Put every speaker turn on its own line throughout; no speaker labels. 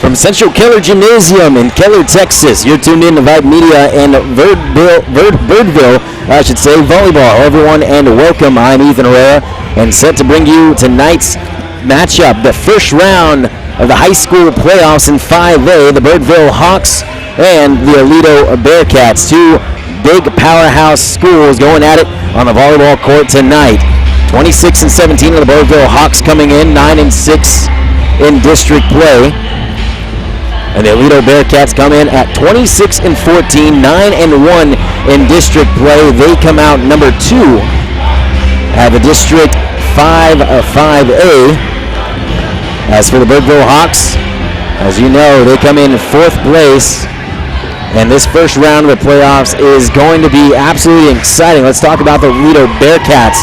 From Central Keller Gymnasium in Keller, Texas, you're tuned in to Vype Media and Birdville, I should say, volleyball. Hello, everyone, and welcome. I'm Ethan Herrera, and set to bring you tonight's matchup, the first round of the high school playoffs in 5A, the Birdville Hawks and the Aledo Bearcats, two big powerhouse schools going at it on the volleyball court tonight. 26-17 of the Birdville Hawks coming in, 9-6 in district play. And the Aledo Bearcats come in at 26-14, 9-1 in district play. They come out number 2 at the district 5A. As for the Birdville Hawks, as you know, they come in 4th place. And this first round of the playoffs is going to be absolutely exciting. Let's talk about the Aledo Bearcats,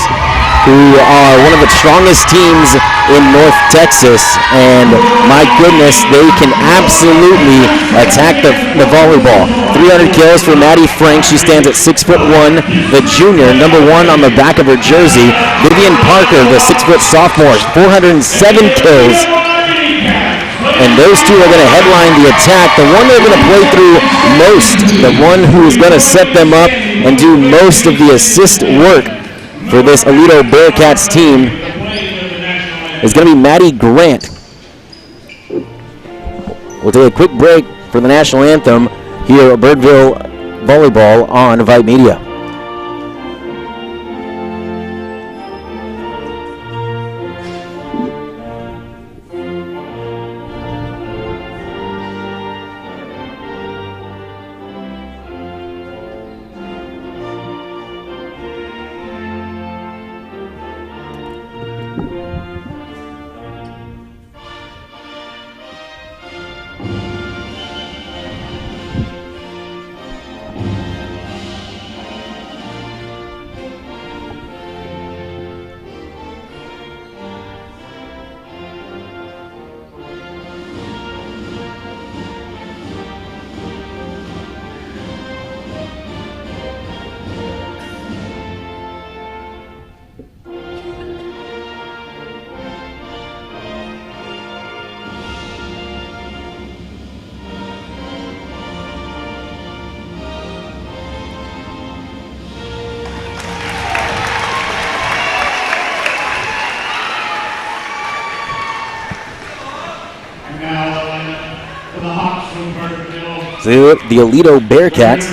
who are one of the strongest teams in North Texas, and my goodness, they can absolutely attack the volleyball. 300 kills for Maddie Frank. She stands at 6'1", the junior, number 1 on the back of her jersey. Vivian Parker, the 6-foot sophomore, 407 kills. And those two are going to headline the attack. The one they're going to play through most, the one who is going to set them up and do most of the assist work for this Aledo Bearcats team is going to be Maddie Grant. We'll take a quick break for the national anthem here at Birdville Volleyball on Vype Media. The Aledo Bearcats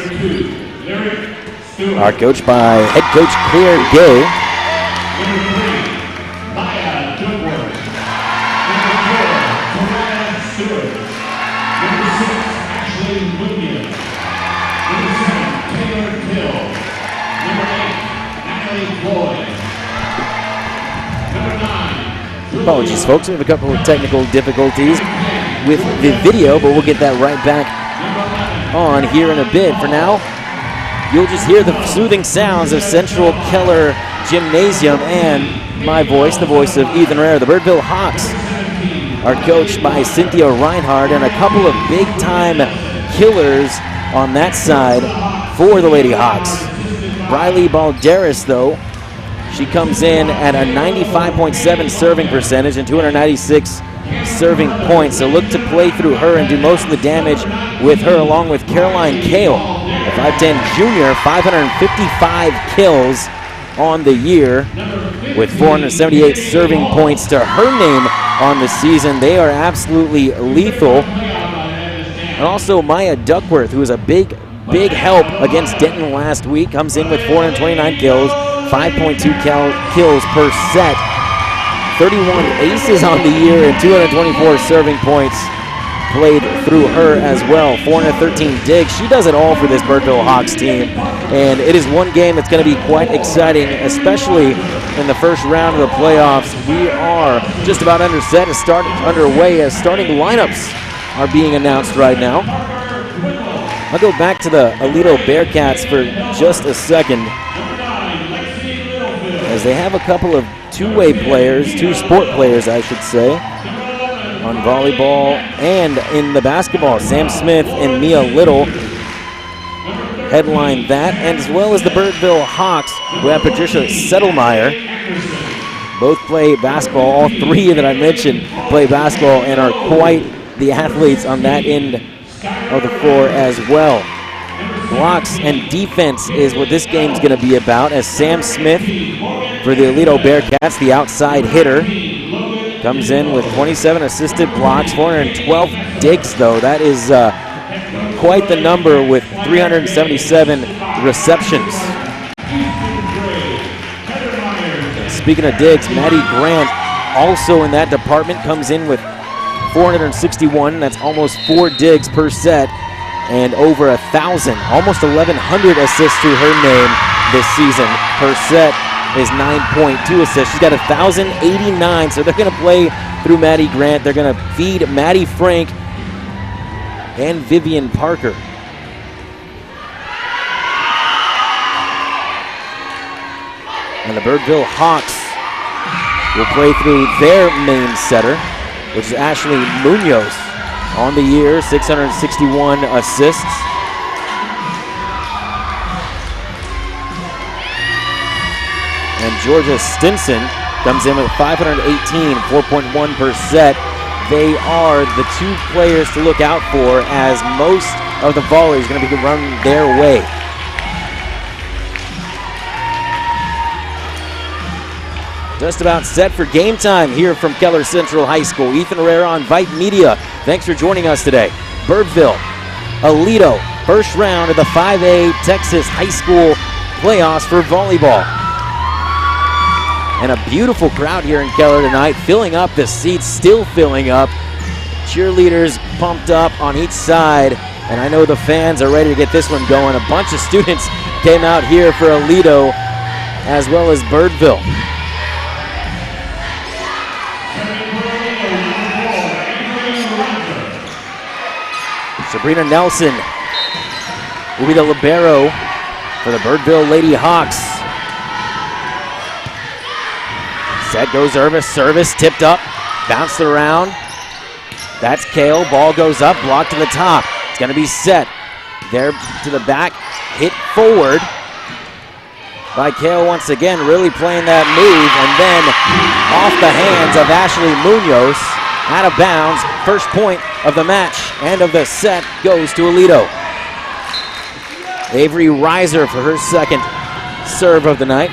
are coached by head coach Claire Gay. Apologies, folks. We have a couple of technical difficulties with the video, but we'll get that right back on here in a bit. For now, you'll just hear the soothing sounds of Central Keller Gymnasium and my voice, the voice of Ethan Herrera. The Birdville Hawks are coached by Cynthia Reinhardt, and a couple of big-time killers on that side for the Lady Hawks. Riley Balderas, though, she comes in at a 95.7 serving percentage and 296 serving points, so look to play through her and do most of the damage with her, along with Caroline Kale, a 5'10 junior, 555 kills on the year with 478 serving points to her name on the season. They are absolutely lethal. And also Maya Duckworth, who is a big help against Denton last week, comes in with 429 kills, 5.2 kills per set. 31 aces on the year and 224 serving points played through her as well. 413 digs. She does it all for this Birdville Hawks team, and it is one game that's going to be quite exciting, especially in the first round of the playoffs. We are just about underway as starting lineups are being announced right now. I'll go back to the Aledo Bearcats for just a second, as they have a couple of two-way players, two sport players, I should say, on volleyball and in the basketball. Sam Smith and Mia Little headline that, and as well as the Birdville Hawks, who have Patricia Settlemyer. both play basketball. All three that I mentioned play basketball and are quite the athletes on that end of the floor as well. Blocks and defense is what this game's going to be about, as Sam Smith for the Aledo Bearcats, the outside hitter, comes in with 27 assisted blocks, 412 digs, though. That is quite the number with 377 receptions. Speaking of digs, Maddie Grant, also in that department, comes in with 461. That's almost 4 digs per set and over 1,000, almost 1,100 assists to her name this season. Per set is 9.2 assists. She's got 1,089, so they're going to play through Maddie Grant. They're going to feed Maddie Frank and Vivian Parker. And the Birdville Hawks will play through their main setter, which is Ashley Munoz. On the year, 661 assists. And Georgia Stinson comes in with 518, 4.1 per set. They are the 2 players to look out for, as most of the volley is going to be run their way. Just about set for game time here from Keller Central High School. Ethan Herrera on Vype Media. Thanks for joining us today. Birdville, Aledo, first round of the 5A Texas High School playoffs for volleyball. And a beautiful crowd here in Keller tonight, filling up the seats, still filling up. Cheerleaders pumped up on each side, and I know the fans are ready to get this one going. A bunch of students came out here for Aledo as well as Birdville. Sabrina Nelson will be the libero for the Birdville Lady Hawks. Set goes Irvis, service tipped up, bounced around. That's Kale, ball goes up, blocked to the top. It's gonna be set. There to the back, hit forward by Kale once again, really playing that move, and then off the hands of Ashley Munoz, out of bounds. First point of the match and of the set goes to Aledo. Avery Reiser for her second serve of the night.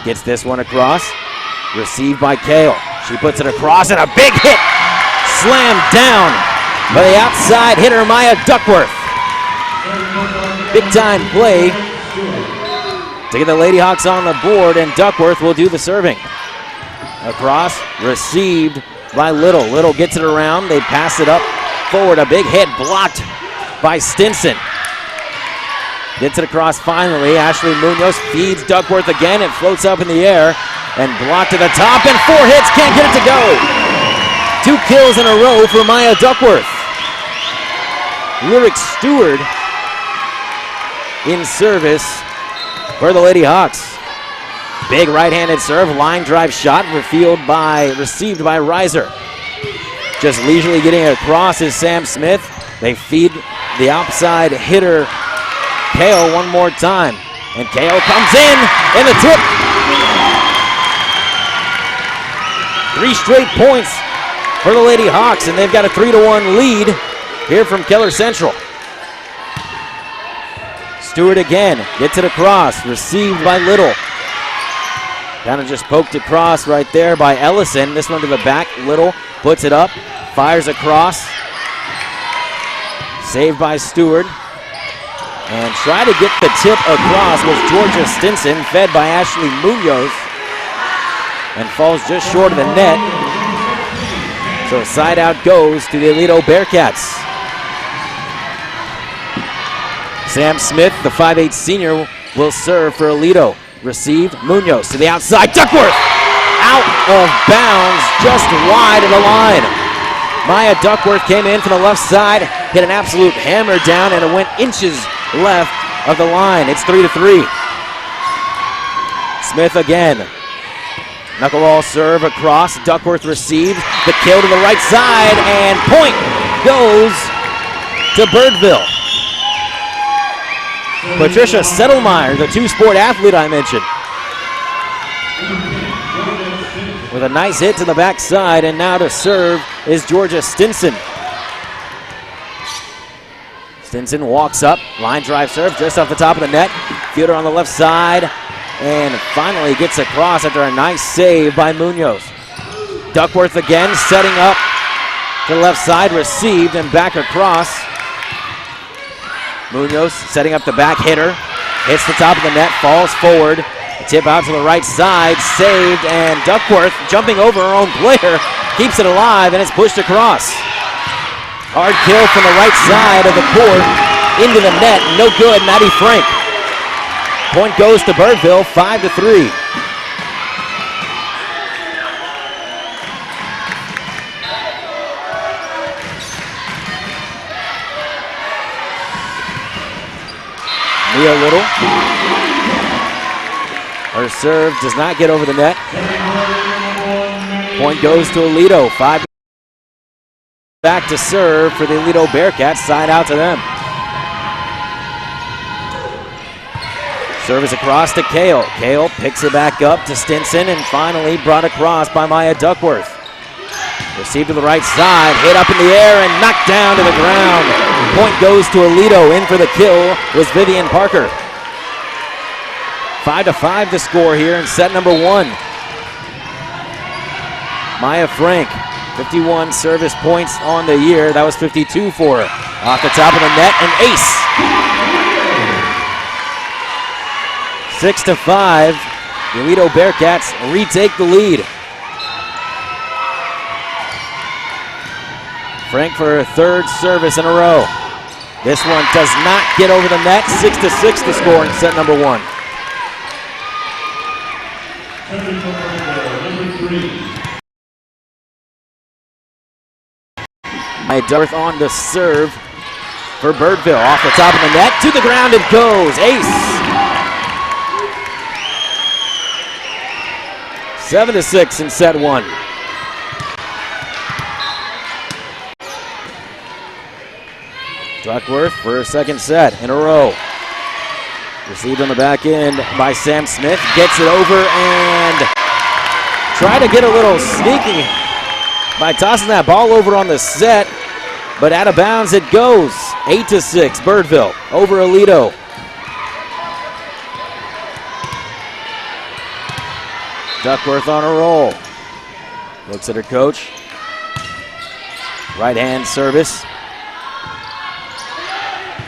Gets this one across. Received by Kale. She puts it across and a big hit. Slammed down by the outside hitter Maya Duckworth. Big time play to get the Lady Hawks on the board, and Duckworth will do the serving. Across, received by Little. Little gets it around. They pass it up forward. A big hit blocked by Stinson. Gets it across finally. Ashley Munoz feeds Duckworth again. It floats up in the air and blocked to the top, and 4 hits. Can't get it to go. 2 kills in a row for Maya Duckworth. Lyric Stewart in service for the Lady Hawks. Big right-handed serve, line drive shot, received by Reiser. Just leisurely getting it across is Sam Smith. They feed the outside hitter, Kale, one more time. And Kale comes in the tip. 3 straight points for the Lady Hawks, and they've got a 3-1 lead here from Keller Central. Stewart again, gets it across, received by Little. Kind of just poked across right there by Ellison. This one to the back. Little puts it up, fires across. Saved by Stewart. And try to get the tip across was Georgia Stinson, fed by Ashley Munoz. And falls just short of the net. So side out goes to the Aledo Bearcats. Sam Smith, the 5'8" senior, will serve for Aledo. Received, Munoz to the outside, Duckworth! Out of bounds, just wide of the line. Maya Duckworth came in from the left side, hit an absolute hammer down, and it went inches left of the line. It's 3-3. Smith again. Knuckleball serve across, Duckworth received, the kill to the right side, and point goes to Birdville. Patricia Settlemeyer, the 2-sport athlete I mentioned. with a nice hit to the backside, and now to serve is Georgia Stinson. Stinson walks up, line drive serve just off the top of the net. Fielder on the left side, and finally gets across after a nice save by Munoz. Duckworth again setting up to the left side, received and back across. Munoz setting up the back hitter, hits the top of the net, falls forward. Tip out to the right side, saved, and Duckworth jumping over her own player, keeps it alive, and it's pushed across. Hard kill from the right side of the court, into the net, no good, Maddie Frank. Point goes to Birdville, 5-3. Mia Little. Her serve does not get over the net. Point goes to Aledo. 5 back to serve for the Aledo Bearcats. Side out to them. Service across to Kale. Kale picks it back up to Stinson and finally brought across by Maya Duckworth. Received to the right side, hit up in the air and knocked down to the ground. Point goes to Aledo. In for the kill was Vivian Parker. 5-5 to score here in set number 1. Maya Frank, 51 service points on the year. That was 52 for her. Off the top of the net, an ace. 6-5. The Aledo Bearcats retake the lead. Frank for her 3rd service in a row. This one does not get over the net. 6-6 to score in set number 1. Duckworth on the serve for Birdville. Off the top of the net, to the ground it goes. Ace. 7-6 in set 1. Duckworth for her 2nd set in a row. Received on the back end by Sam Smith. Gets it over and try to get a little sneaky by tossing that ball over on the set, but out of bounds it goes. 8-6, Birdville over Aledo. Duckworth on a roll. Looks at her coach. Right hand service.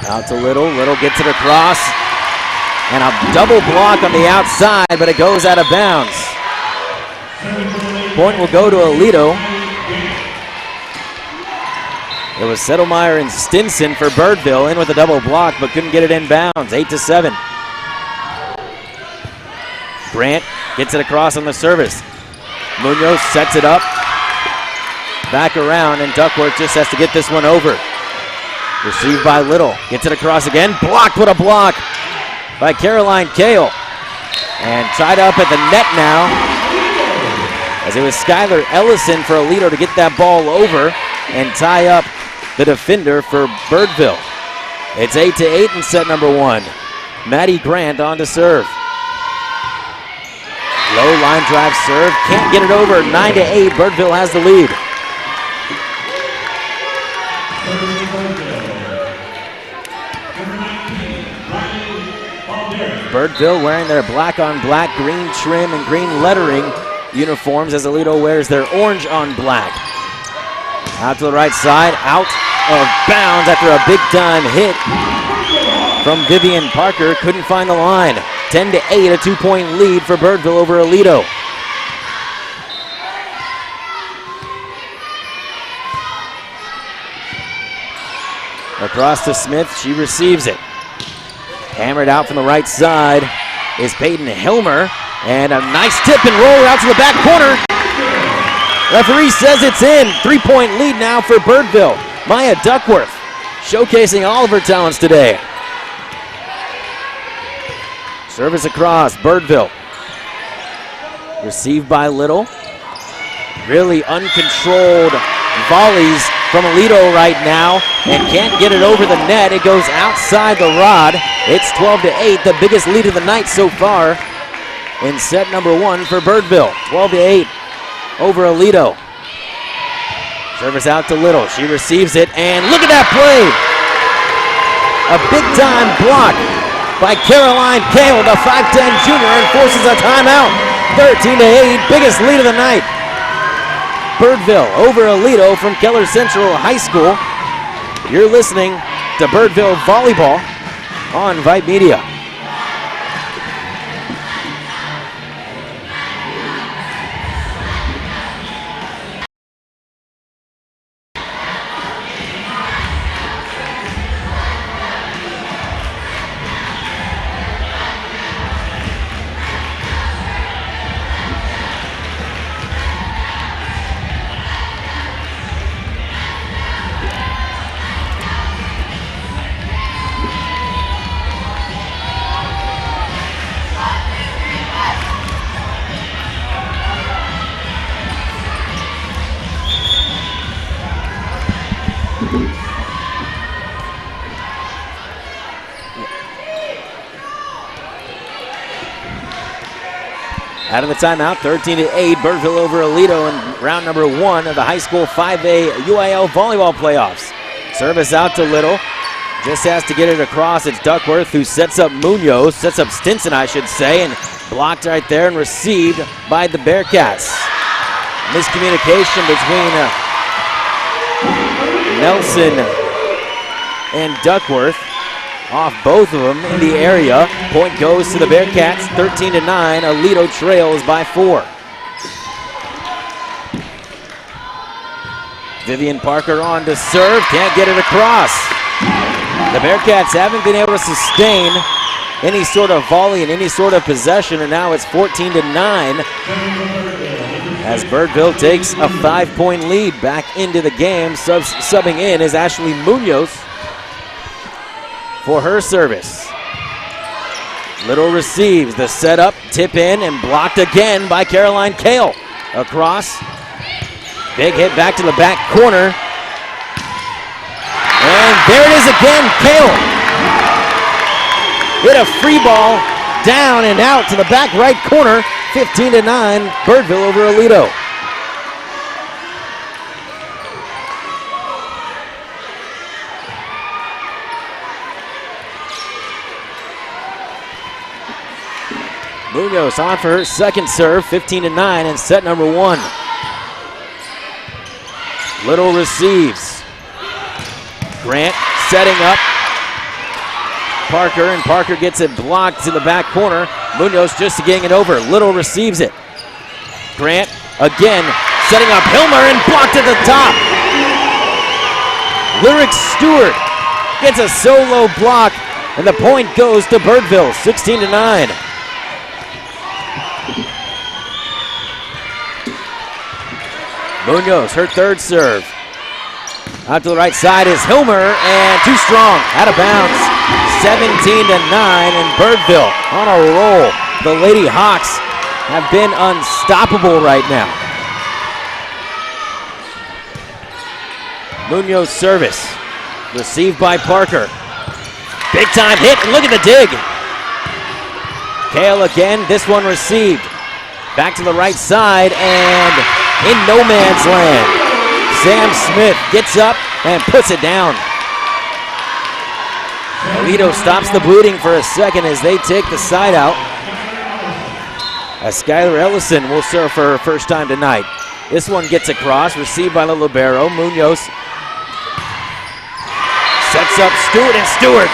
Out to Little. Little gets it across. And a double block on the outside, but it goes out of bounds. Point will go to Aledo. It was Settlemeyer and Stinson for Birdville, in with a double block, but couldn't get it in bounds. 8-7. Brandt gets it across on the service. Munoz sets it up. Back around, and Duckworth just has to get this one over. Received by Little. Gets it across again. Blocked. What a block by Caroline Kale. And tied up at the net now, as it was Skylar Ellison for Aledo to get that ball over and tie up the defender for Birdville. It's 8-8 in set number 1. Maddie Grant on to serve. Low line drive serve. Can't get it over. 9-8. Birdville has the lead. Birdville wearing their black on black, green trim and green lettering uniforms, as Aledo wears their orange on black. Out to the right side, out of bounds after a big time hit from Vivian Parker. Couldn't find the line. 10-8, a 2-point lead for Birdville over Aledo. Across to Smith, she receives it. Hammered out from the right side is Peyton Hilmer, and a nice tip and roll out to the back corner. Referee says it's in. 3-point lead now for Birdville. Maya Duckworth showcasing all of her talents today. Service across, Birdville. Received by Little. Really uncontrolled volleys from Aledo right now, and can't get it over the net. It goes outside the rod. It's 12-8, the biggest lead of the night so far in set number 1 for Birdville. 12-8. over Aledo. Service out to Little. She receives it, and look at that play! A big-time block by Caroline Kale, the 5'10 junior, and forces a timeout. 13-8, biggest lead of the night. Birdville over Aledo from Keller Central High School. You're listening to Birdville Volleyball on Vype Media. Out of the timeout, 13-8, Birdville over Aledo in round number 1 of the high school 5A UIL volleyball playoffs. Service out to Little. Just has to get it across. It's Duckworth who sets up Munoz, sets up Stinson, I should say, and blocked right there and received by the Bearcats. Miscommunication between Nelson and Duckworth. Off both of them in the area. Point goes to the Bearcats, 13-9. Aledo trails by 4. Vivian Parker on to serve, can't get it across. The Bearcats haven't been able to sustain any sort of volley and any sort of possession, and now it's 14-9 as Birdville takes a 5-point lead back into the game. Subbing in is Ashley Munoz for her service. Little receives the setup, tip in, and blocked again by Caroline Kale. Across, big hit back to the back corner. And there it is again, Kale. Hit a free ball down and out to the back right corner. 15-9, Birdville over Aledo. Munoz on for her second serve, 15-9 in set number 1. Little receives. Grant setting up Parker, and Parker gets it blocked to the back corner. Munoz just getting it over. Little receives it. Grant again setting up Hilmer and blocked at the top. Lyric Stewart gets a solo block, and the point goes to Birdville, 16-9. Munoz, her third serve. Out to the right side is Hilmer, and too strong, out of bounds. 17-9, and Birdville on a roll. The Lady Hawks have been unstoppable right now. Munoz service, received by Parker. Big time hit, and look at the dig. Kale again, this one received. Back to the right side, and in no man's land, Sam Smith gets up and puts it down. Aledo stops the bleeding for a second as they take the side out. As Skylar Ellison will serve for her first time tonight. This one gets across, received by the libero. Munoz sets up Stewart, and Stewart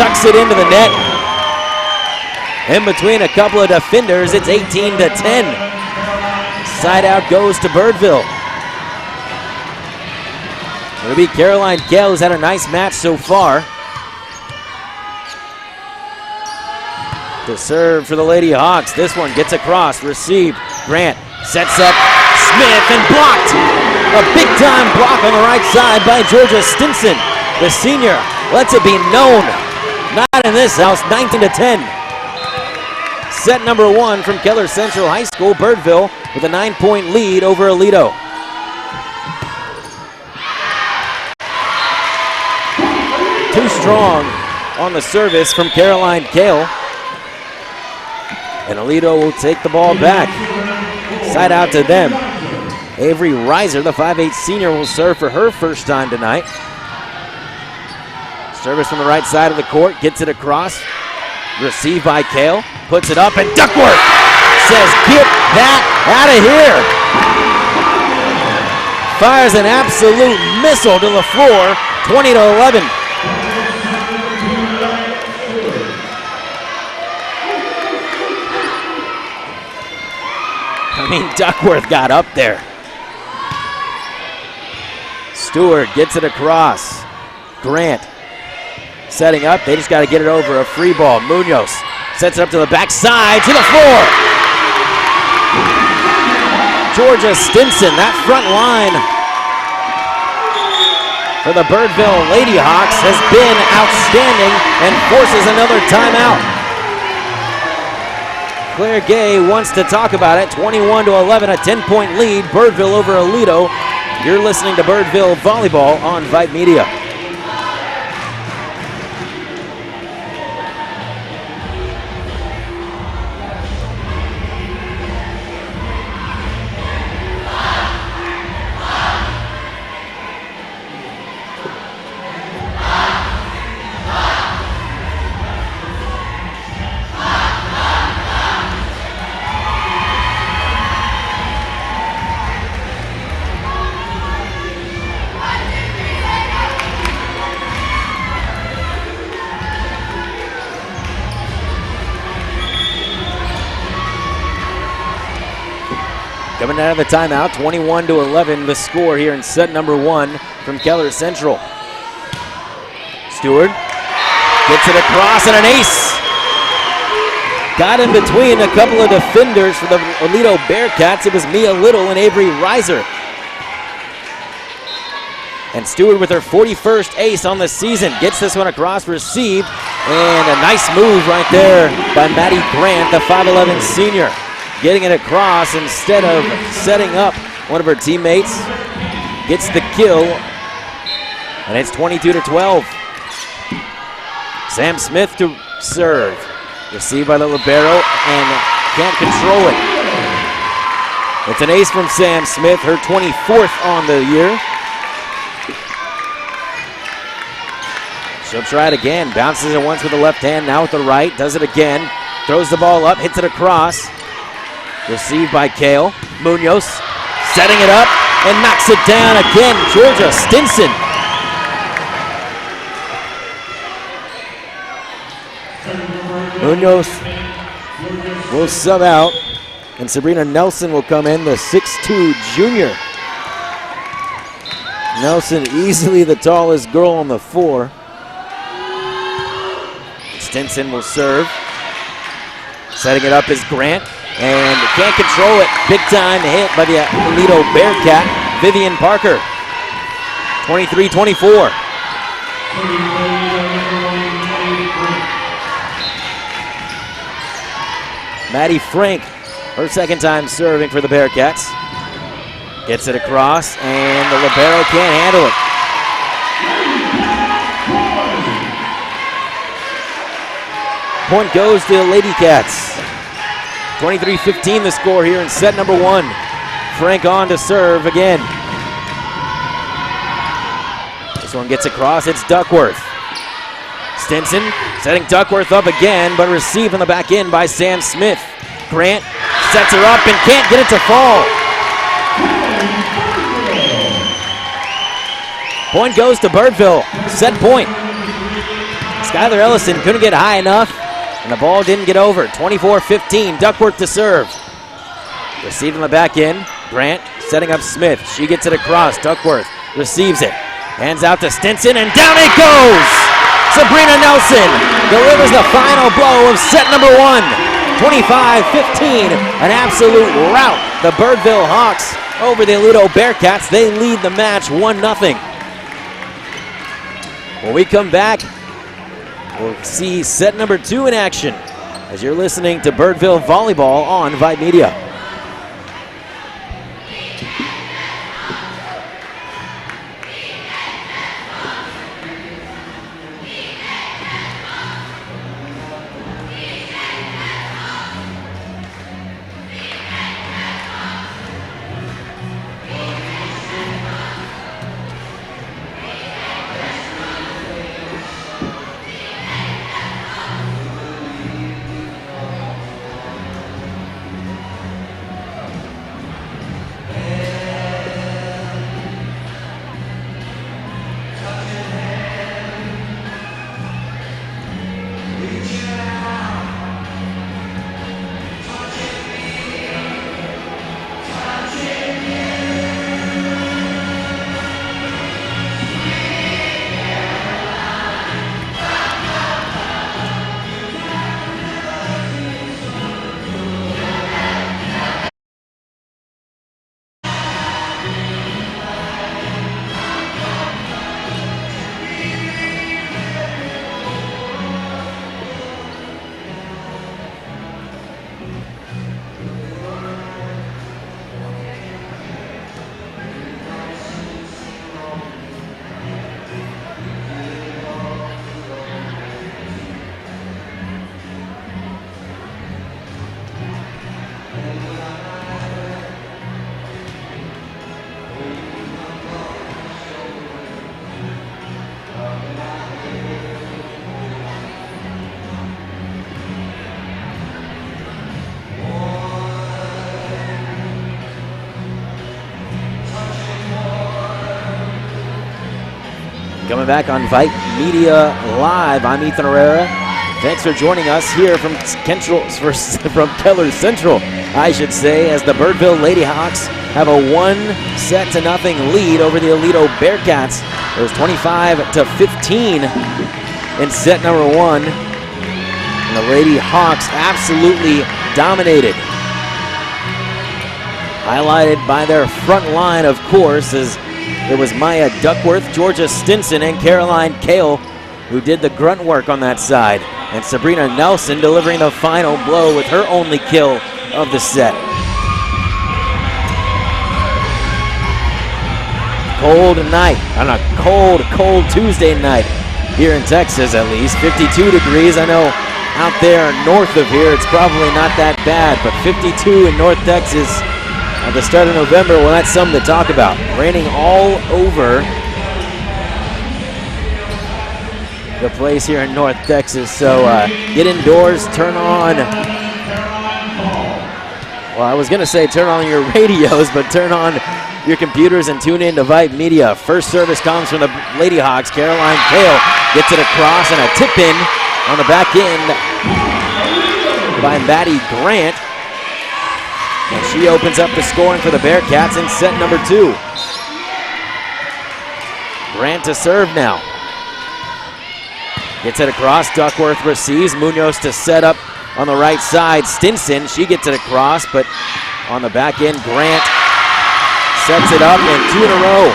tucks it into the net. In between a couple of defenders, it's 18-10. Side out goes to Birdville. It'll be Caroline Kale, who's had a nice match so far. To serve for the Lady Hawks. This one gets across, received. Grant sets up Smith and blocked. A big time block on the right side by Georgia Stinson. The senior lets it be known. Not in this house, 19-10. Set number 1 from Keller Central High School. Birdville with a 9-point lead over Aledo. Too strong on the service from Caroline Kale. And Aledo will take the ball back. Side out to them. Avery Reiser, the 5'8 senior, will serve for her first time tonight. Service from the right side of the court, gets it across. Received by Kale, puts it up, and Duckworth says, "Get that out of here." Fires an absolute missile to the floor, 20-11. I mean, Duckworth got up there. Stewart gets it across. Grant setting up. They just got to get it over. A free ball. Munoz sets it up to the backside, to the floor. Georgia Stinson, that front line for the Birdville Lady Hawks has been outstanding and forces another timeout. Claire Gay wants to talk about it. 21-11, a 10-point lead. Birdville over Aledo. You're listening to Birdville Volleyball on Vype Media. Coming out of the timeout, 21-11, the score here in set number 1 from Keller Central. Stewart gets it across and an ace. Got in between a couple of defenders for the Aledo Bearcats. It was Mia Little and Avery Reiser. And Stewart with her 41st ace on the season. Gets this one across, received, and a nice move right there by Maddie Grant, the 5'11 senior. Getting it across instead of setting up one of her teammates. Gets the kill, and it's 22-12. Sam Smith to serve. Received by the libero and can't control it. It's an ace from Sam Smith, her 24th on the year. She'll try it again. Bounces it once with the left hand, now with the right. Does it again. Throws the ball up, hits it across. Received by Kale. Munoz setting it up and knocks it down again. Georgia Stinson. Munoz will sub out, and Sabrina Nelson will come in, the 6'2 junior. Nelson easily the tallest girl on the floor. Stinson will serve. Setting it up is Grant. And can't control it. Big time hit by the Aledo Bearcat, Vivian Parker. 23-24. Maddie Frank, her second time serving for the Bearcats. Gets it across, and the libero can't handle it. Point goes to the Lady Cats. 23-15 the score here in set number 1. Frank on to serve again. This one gets across, it's Duckworth. Stinson setting Duckworth up again, but received on the back end by Sam Smith. Grant sets her up and can't get it to fall. Point goes to Birdville, set point. Skylar Ellison couldn't get high enough, and the ball didn't get over. 24-15, Duckworth to serve. Received on the back end. Grant setting up Smith. She gets it across. Duckworth receives it. Hands out to Stinson, and down it goes! Sabrina Nelson delivers the final blow of set number 1. 25-15, an absolute rout. The Birdville Hawks over the Aledo Bearcats. They lead the match 1-0. When we come back, we'll see set number 2 in action as you're listening to Birdville Volleyball on Vype Media. Coming back on Vype Media Live, I'm Ethan Herrera. Thanks for joining us here from Keller Central, I should say, as the Birdville Lady Hawks have a 1-0 lead over the Aledo Bearcats. It was 25-15 in set number 1. And the Lady Hawks absolutely dominated. Highlighted by their front line, of course, as it was Maya Duckworth, Georgia Stinson, and Caroline Kale who did the grunt work on that side. And Sabrina Nelson delivering the final blow with her only kill of the set. Cold night, on a cold Tuesday night here in Texas at least. 52 degrees. I know out there north of here it's probably not that bad, but 52 in North Texas at the start of November, well, that's something to talk about. Raining all over the place here in North Texas. So get indoors, turn on, well, I was going to say turn on your radios, but turn on your computers and tune in to Vype Media. First service comes from the Lady Hawks. Caroline Kale gets it across, and a tip in on the back end by Maddie Grant. And she opens up the scoring for the Bearcats in set number 2. Grant to serve now. Gets it across, Duckworth receives. Munoz to set up on the right side. Stinson, she gets it across, but on the back end, Grant sets it up, and 2 in a row.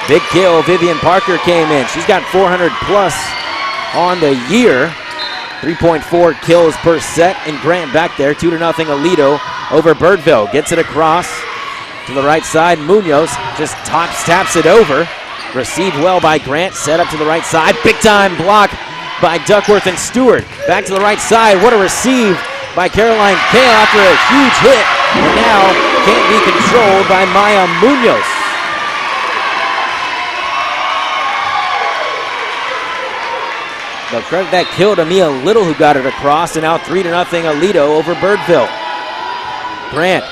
Big kill, Vivian Parker came in. She's got 400 plus on the year. 3.4 kills per set, and Grant back there, 2-0 Aledo over Birdville. Gets it across to the right side. Munoz just taps it over. Received well by Grant, set up to the right side. Big time block by Duckworth and Stewart. Back to the right side. What a receive by Caroline Kale after a huge hit, and now can't be controlled by Maya Munoz. They'll credit that kill to Mia Little, who got it across, and now 3-0 Aledo over Birdville. Grant,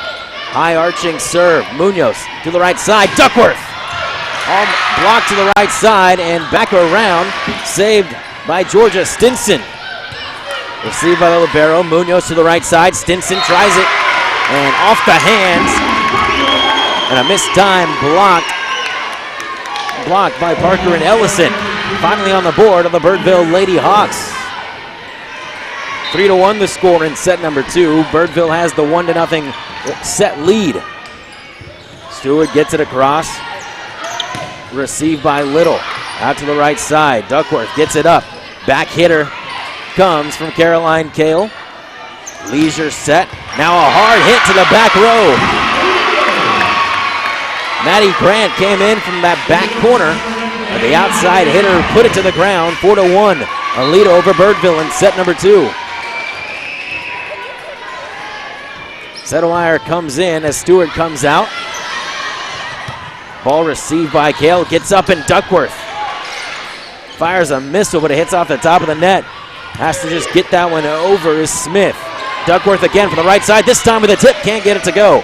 high arching serve. Munoz to the right side. Duckworth, all blocked to the right side and back around. Saved by Georgia Stinson. Received by the libero. Munoz to the right side. Stinson tries it, and off the hands. And a missed time blocked by Parker and Ellison. Finally on the board of the Birdville Lady Hawks. 3-1 the score in set number 2. Birdville has the 1-0 set lead. Stewart gets it across. Received by Little. Out to the right side. Duckworth gets it up. Back hitter comes from Caroline Kale. Leisure set. Now a hard hit to the back row. Maddie Grant came in from that back corner. The outside hitter put it to the ground. 4-1. Aledo over Birdville in set number 2. Settlemyer comes in as Stewart comes out. Ball received by Kale. Gets up, and Duckworth fires a missile, but it hits off the top of the net. Has to just get that one over is Smith. Duckworth again from the right side. This time with a tip. Can't get it to go.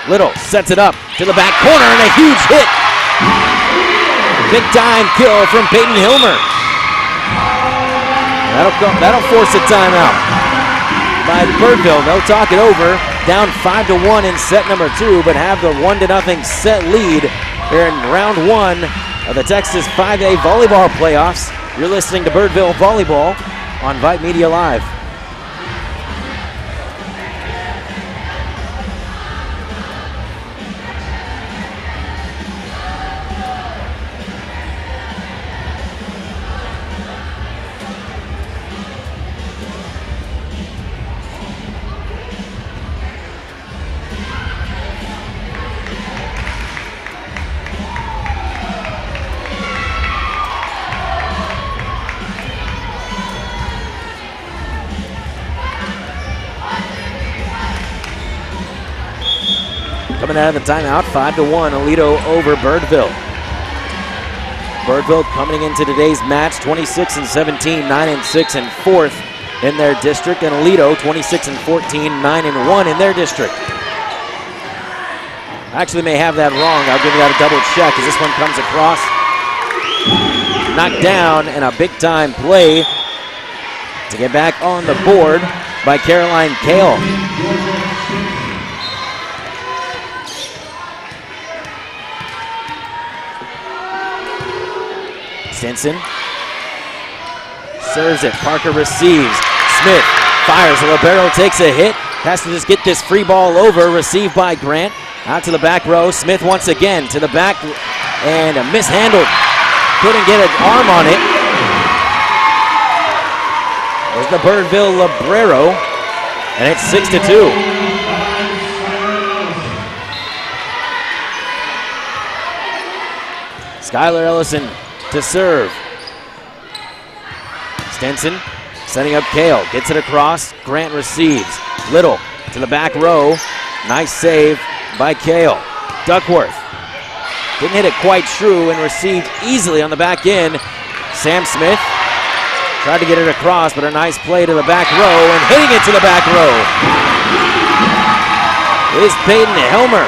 Little sets it up to the back corner, and a huge hit. Big time kill from Peyton Hilmer. That'll force a timeout by Birdville. They'll talk it over. Down 5-1 in set number 2, but have the 1-0 set lead here in round 1 of the Texas 5A volleyball playoffs. You're listening to Birdville Volleyball on Vype Media Live. Coming out of the timeout, 5-1, Aledo over Birdville. Birdville coming into today's match, 26-17, 9-6 and 4th in their district, and Aledo 26-14, 9-1 in their district. I actually may have that wrong. I'll give you that a double check as this one comes across. Knocked down, and a big-time play to get back on the board by Caroline Kale. Stinson serves it. Parker receives. Smith fires. The libero takes a hit. Has to just get this free ball over. Received by Grant. Out to the back row. Smith once again to the back and mishandled. Couldn't get an arm on it. There's the Birdville Librero, and it's 6-2. Skylar Ellison to serve. Stenson setting up Kale. Gets it across. Grant receives. Little to the back row. Nice save by Kale. Duckworth didn't hit it quite true and received easily on the back end. Sam Smith tried to get it across, but a nice play to the back row, and hitting it to the back row is Peyton Helmer.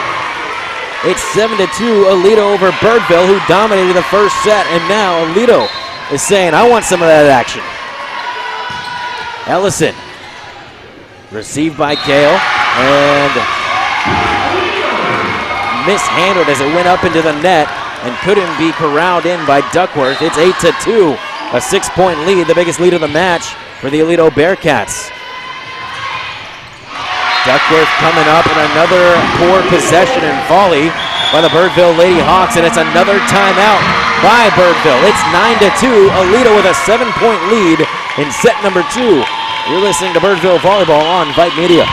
It's 7-2, Aledo over Birdville, who dominated the first set, and now Aledo is saying, I want some of that action. Ellison, received by Kale, and mishandled as it went up into the net and couldn't be corralled in by Duckworth. It's 8-2, a 6-point lead, the biggest lead of the match for the Aledo Bearcats. Duckworth coming up in another poor possession and volley by the Birdville Lady Hawks, and it's another timeout by Birdville. It's 9-2, Aledo with a 7-point lead in set number 2. You're listening to Birdville Volleyball on Vype Media.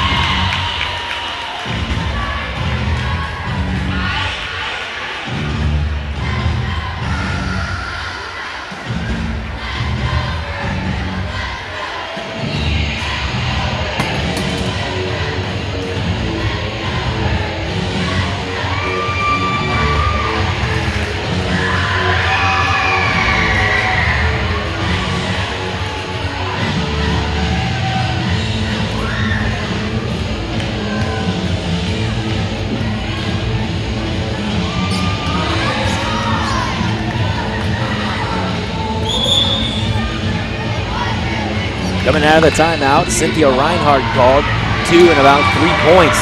Coming out of the timeout, Cynthia Reinhardt called 2 and about 3 points.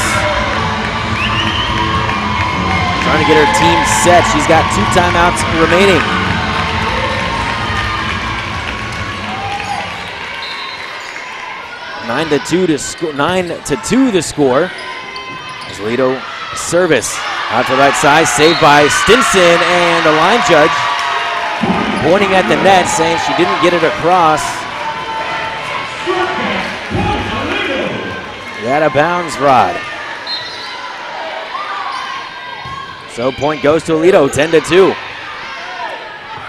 Trying to get her team set. She's got 2 timeouts remaining. Nine to two the score. As Aledo service out to the right side, saved by Stinson, and the line judge pointing at the net, saying she didn't get it across. Out of bounds, Rod. So point goes to Aledo, 10-2.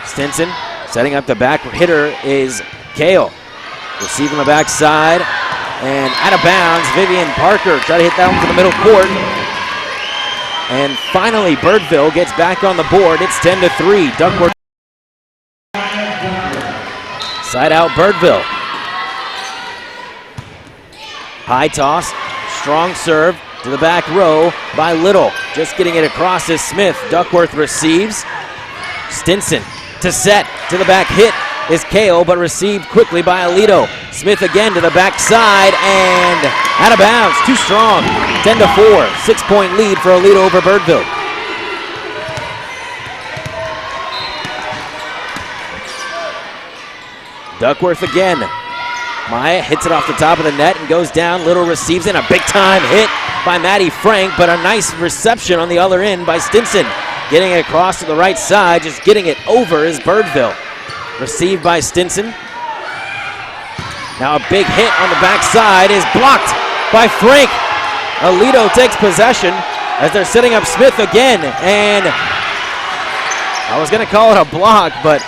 Stinson setting up the back hitter is Kale. Receiving the backside and out of bounds. Vivian Parker try to hit that one to the middle court. And finally Birdville gets back on the board. It's 10-3. Duckworth. Side out Birdville. High toss, strong serve to the back row by Little. Just getting it across is Smith. Duckworth receives. Stinson to set to the back hit is Kale, but received quickly by Aledo. Smith again to the backside and out of bounds. Too strong. 10-4. 6-point lead for Aledo over Birdville. Duckworth again. Maya hits it off the top of the net and goes down. Little receives it. A big-time hit by Maddie Frank, but a nice reception on the other end by Stinson. Getting it across to the right side, just getting it over is Birdville. Received by Stinson. Now a big hit on the backside is blocked by Frank. Aledo takes possession as they're setting up Smith again. And I was going to call it a block, but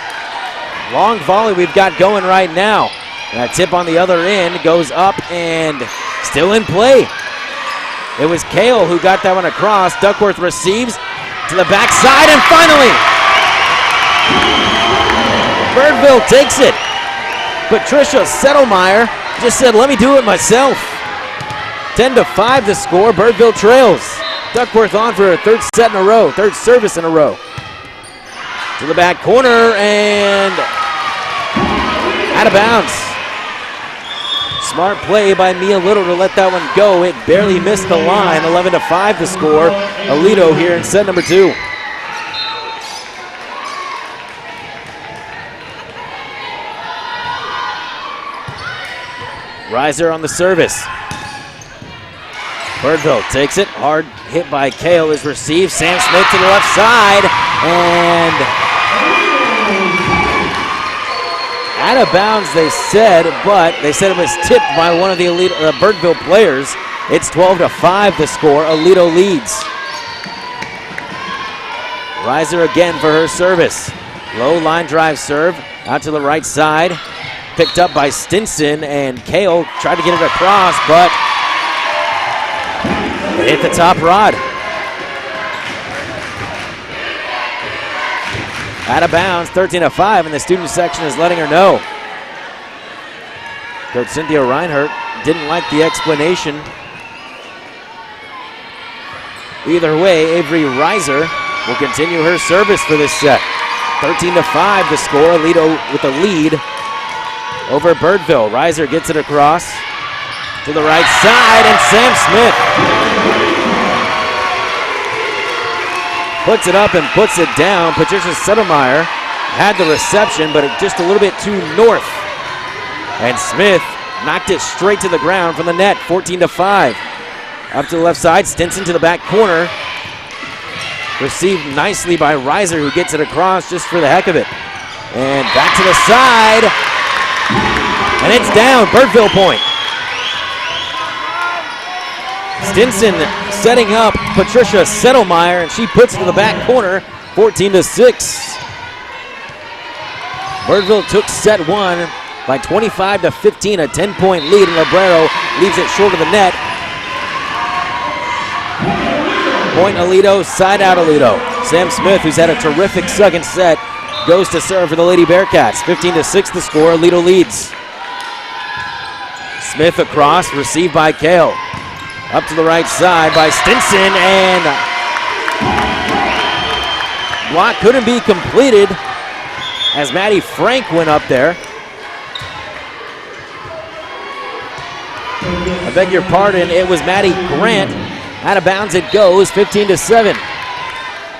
long volley we've got going right now. That tip on the other end goes up and still in play. It was Kale who got that one across. Duckworth receives to the backside, and finally, Birdville takes it. Patricia Settlemeyer just said, let me do it myself. 10-5 the score. Birdville trails. Duckworth on for a third set in a row, third service in a row. To the back corner and out of bounds. Smart play by Mia Little to let that one go. It barely missed the line. 11-5 the score. Aledo here in set number 2. Reiser on the service. Birdville takes it. Hard hit by Kale is received. Sam Smith to the left side. And out of bounds, they said, but they said it was tipped by one of the Birdville players. It's 12-5 the score. Aledo leads. Reiser again for her service. Low line drive serve out to the right side. Picked up by Stinson, and Kale tried to get it across, but it hit the top rod. Out of bounds, 13-5, and the student section is letting her know. Coach Cynthia Reinhardt didn't like the explanation. Either way, Avery Reiser will continue her service for this set. 13-5 the score. Aledo with the lead over Birdville. Reiser gets it across to the right side, and Sam Smith puts it up and puts it down. Patricia Settlemeyer had the reception, but just a little bit too north. And Smith knocked it straight to the ground from the net, 14-5. Up to the left side, Stinson to the back corner. Received nicely by Reiser, who gets it across just for the heck of it. And back to the side. And it's down, Birdville point. Stinson setting up Patricia Settlemeyer, and she puts it to the back corner, 14-6. Birdville took set 1 by 25-15, a 10-point lead, and Librero leaves it short of the net. Point Aledo, side out Aledo. Sam Smith, who's had a terrific second set, goes to serve for the Lady Bearcats. 15-6 the score, Aledo leads. Smith across, received by Kale. Up to the right side by Stinson, and block couldn't be completed as Maddie Frank went up there. I beg your pardon, it was Maddie Grant. Out of bounds it goes, 15-7.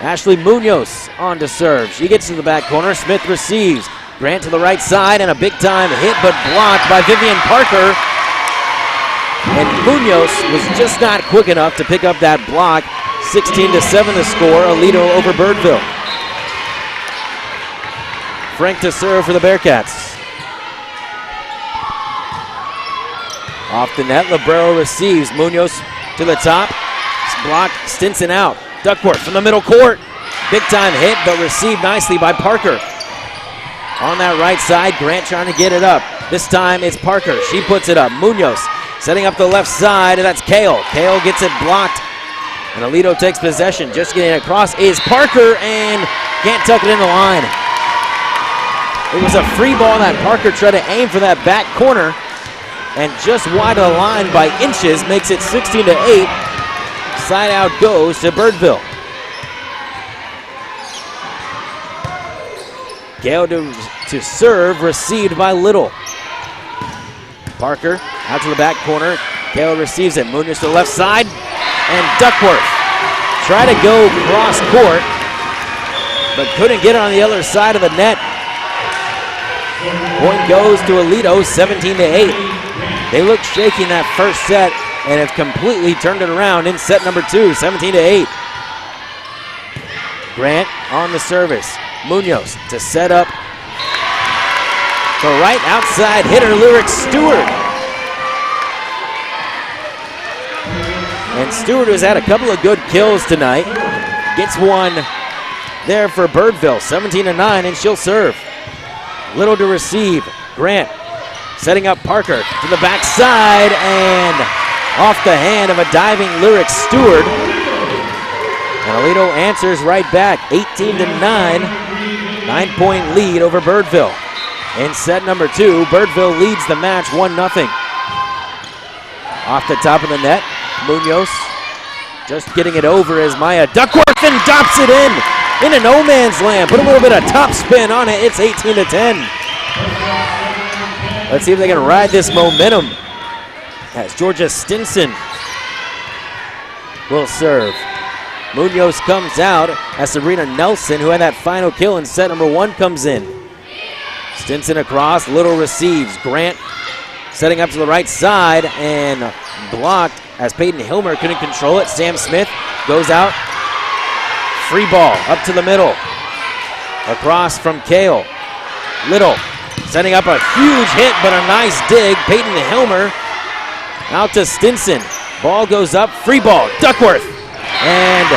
Ashley Munoz on to serve. She gets to the back corner. Smith receives. Grant to the right side, and a big-time hit, but blocked by Vivian Parker. And Munoz was just not quick enough to pick up that block. 16-7 the score, Aledo over Birdville. Frank to serve for the Bearcats. Off the net, Librero receives. Munoz to the top. Block, Stinson out. Duckworth from the middle court. Big time hit, but received nicely by Parker. On that right side, Grant trying to get it up. This time it's Parker. She puts it up. Munoz setting up the left side, and that's Kale. Kale gets it blocked, and Aledo takes possession. Just getting it across is Parker, and can't tuck it in the line. It was a free ball that Parker tried to aim for that back corner, and just wide of the line by inches, makes it 16-8. Side out goes to Birdville. Gale to serve, received by Little. Parker out to the back corner. Gale receives it. Munoz to the left side. And Duckworth try to go cross court, but couldn't get it on the other side of the net. Point goes to Aledo, 17-8. They looked shaky in that first set and have completely turned it around in set number 2, 17-8. Grant on the service. Munoz to set up the right outside hitter, Lyric Stewart. And Stewart has had a couple of good kills tonight. Gets one there for Birdville, 17-9, and she'll serve. Little to receive. Grant setting up Parker to the backside, and off the hand of a diving Lyric Stewart. And Aledo answers right back, 18-9, 9-point lead over Birdville. In set number 2, Birdville leads the match 1-0. Off the top of the net, Munoz just getting it over as Maya Duckworth and drops it in a no man's land. Put a little bit of top spin on it. It's 18-10. Let's see if they can ride this momentum as Georgia Stinson will serve. Munoz comes out as Sabrina Nelson, who had that final kill in set number 1, comes in. Stinson across, Little receives. Grant setting up to the right side and blocked as Peyton Hilmer couldn't control it. Sam Smith goes out. Free ball up to the middle. Across from Kale. Little setting up a huge hit, but a nice dig. Peyton Hilmer out to Stinson. Ball goes up. Free ball. Duckworth. And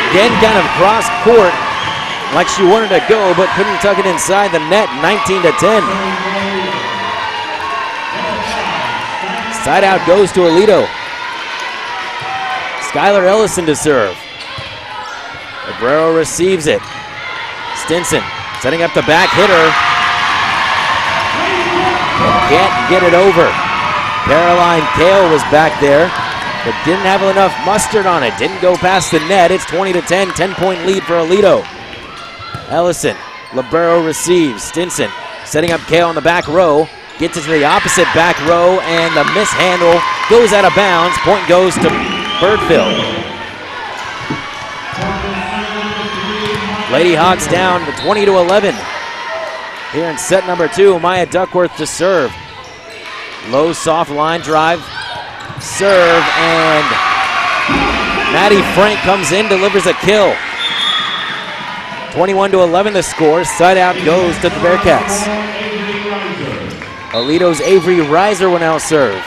again, kind of cross court like she wanted to go, but couldn't tuck it inside the net. 19-10. Side out goes to Aledo. Skylar Ellison to serve. Abrero receives it. Stinson setting up the back hitter. Can't get it over. Caroline Kale was back there, but didn't have enough mustard on it. Didn't go past the net. It's 20-10, 10-point lead for Aledo. Ellison, Libero receives. Stinson setting up Kale on the back row. Gets it to the opposite back row, and the mishandle goes out of bounds. Point goes to Birdville. Lady Hawks down to 20-11. Here in set number 2, Maya Duckworth to serve. Low soft line drive. Serve, and Maddie Frank comes in, delivers a kill. 21-11 the score. Side out goes to the Bearcats. Aledo's Avery Reiser will now serve.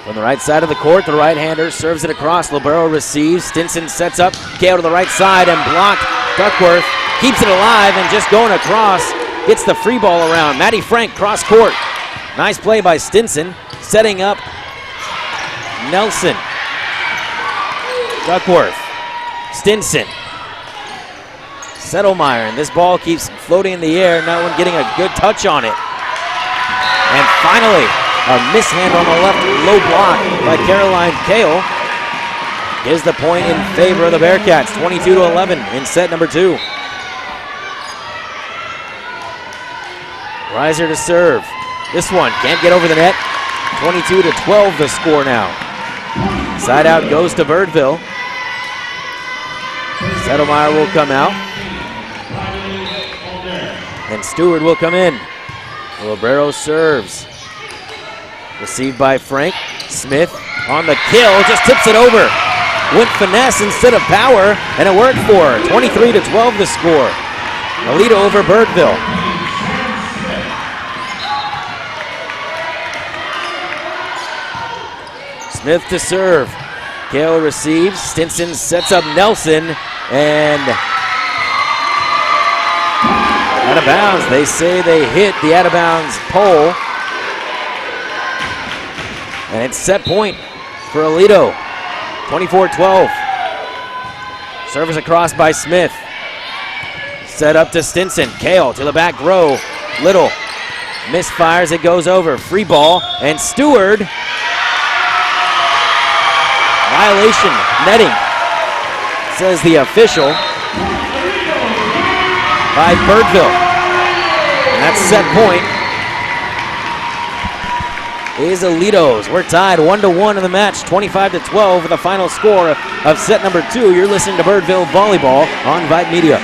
From the right side of the court, the right-hander serves it across. Libero receives. Stinson sets up. Kale to the right side and blocked. Duckworth keeps it alive and just going across. Gets the free ball around. Maddie Frank cross court. Nice play by Stinson. Setting up Nelson. Duckworth. Stinson. Settlemeyer, and this ball keeps floating in the air, no one getting a good touch on it. And finally, a mishand on the left, low block by Caroline Kale gives the point in favor of the Bearcats, 22-11 in set number 2. Reiser to serve. This one can't get over the net. 22-12 the score now. Side out goes to Birdville. Settlemeyer will come out. And Stewart will come in. Libero serves. Received by Frank. Smith on the kill, just tips it over. Went finesse instead of power, and it worked for her. 23-12 the score. Aledo over Birdville. Smith to serve. Kale receives. Stinson sets up Nelson, and out of bounds. They say they hit the out of bounds pole. And it's set point for Aledo. 24-12. Service across by Smith. Set up to Stinson. Kale to the back row. Little misfires. It goes over. Free ball. And Stewart. Violation. Netting. Says the official. By Birdville. And that's set point is Aledo's. We're tied 1-1 in the match, 25-12 with the final score of set number 2. You're listening to Birdville Volleyball on Vype Media.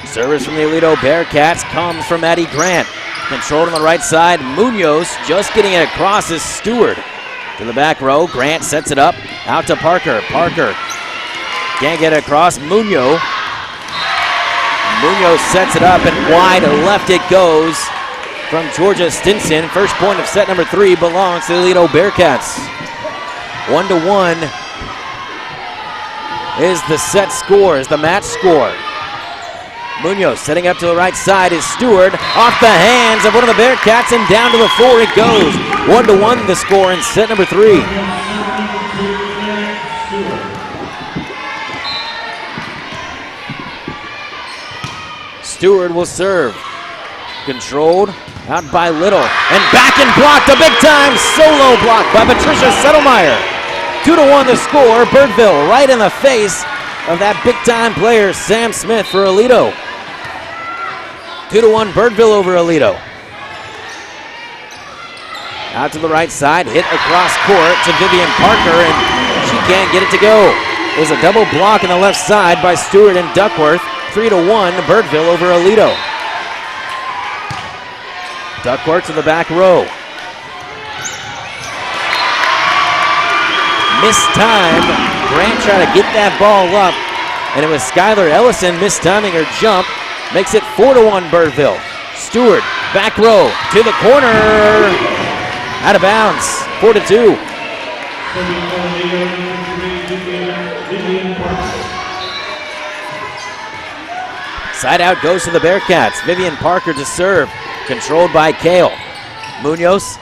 Service from the Aledo Bearcats comes from Eddie Grant. Controlled on the right side, Munoz just getting it across is Stewart. To the back row, Grant sets it up, out to Parker. Parker can't get it across, Munoz. Munoz sets it up and wide left it goes from Georgia Stinson. First point of set number 3 belongs to the Aledo Bearcats. 1-1 is the set score, is the match score. Munoz setting up to the right side is Stewart. Off the hands of one of the Bearcats and down to the floor it goes. 1-1 the score in set number 3. Stewart will serve. Controlled out by Little. And back and blocked. A big time solo block by Patricia Settlemeyer. 2-1 the score. Birdville right in the face of that big time player, Sam Smith for Aledo. 2-1 Birdville over Aledo. Out to the right side, hit across court to Vivian Parker, and she can't get it to go. There's a double block on the left side by Stewart and Duckworth. 3-1 Birdville over Aledo. Duckworth to the back row. Missed time. Grant trying to get that ball up, and it was Skylar Ellison mistiming her jump. Makes it 4-1 Birdville. Stewart, back row, to the corner. Out of bounds, 4-2. Side out goes to the Bearcats. Vivian Parker to serve, controlled by Kale. Munoz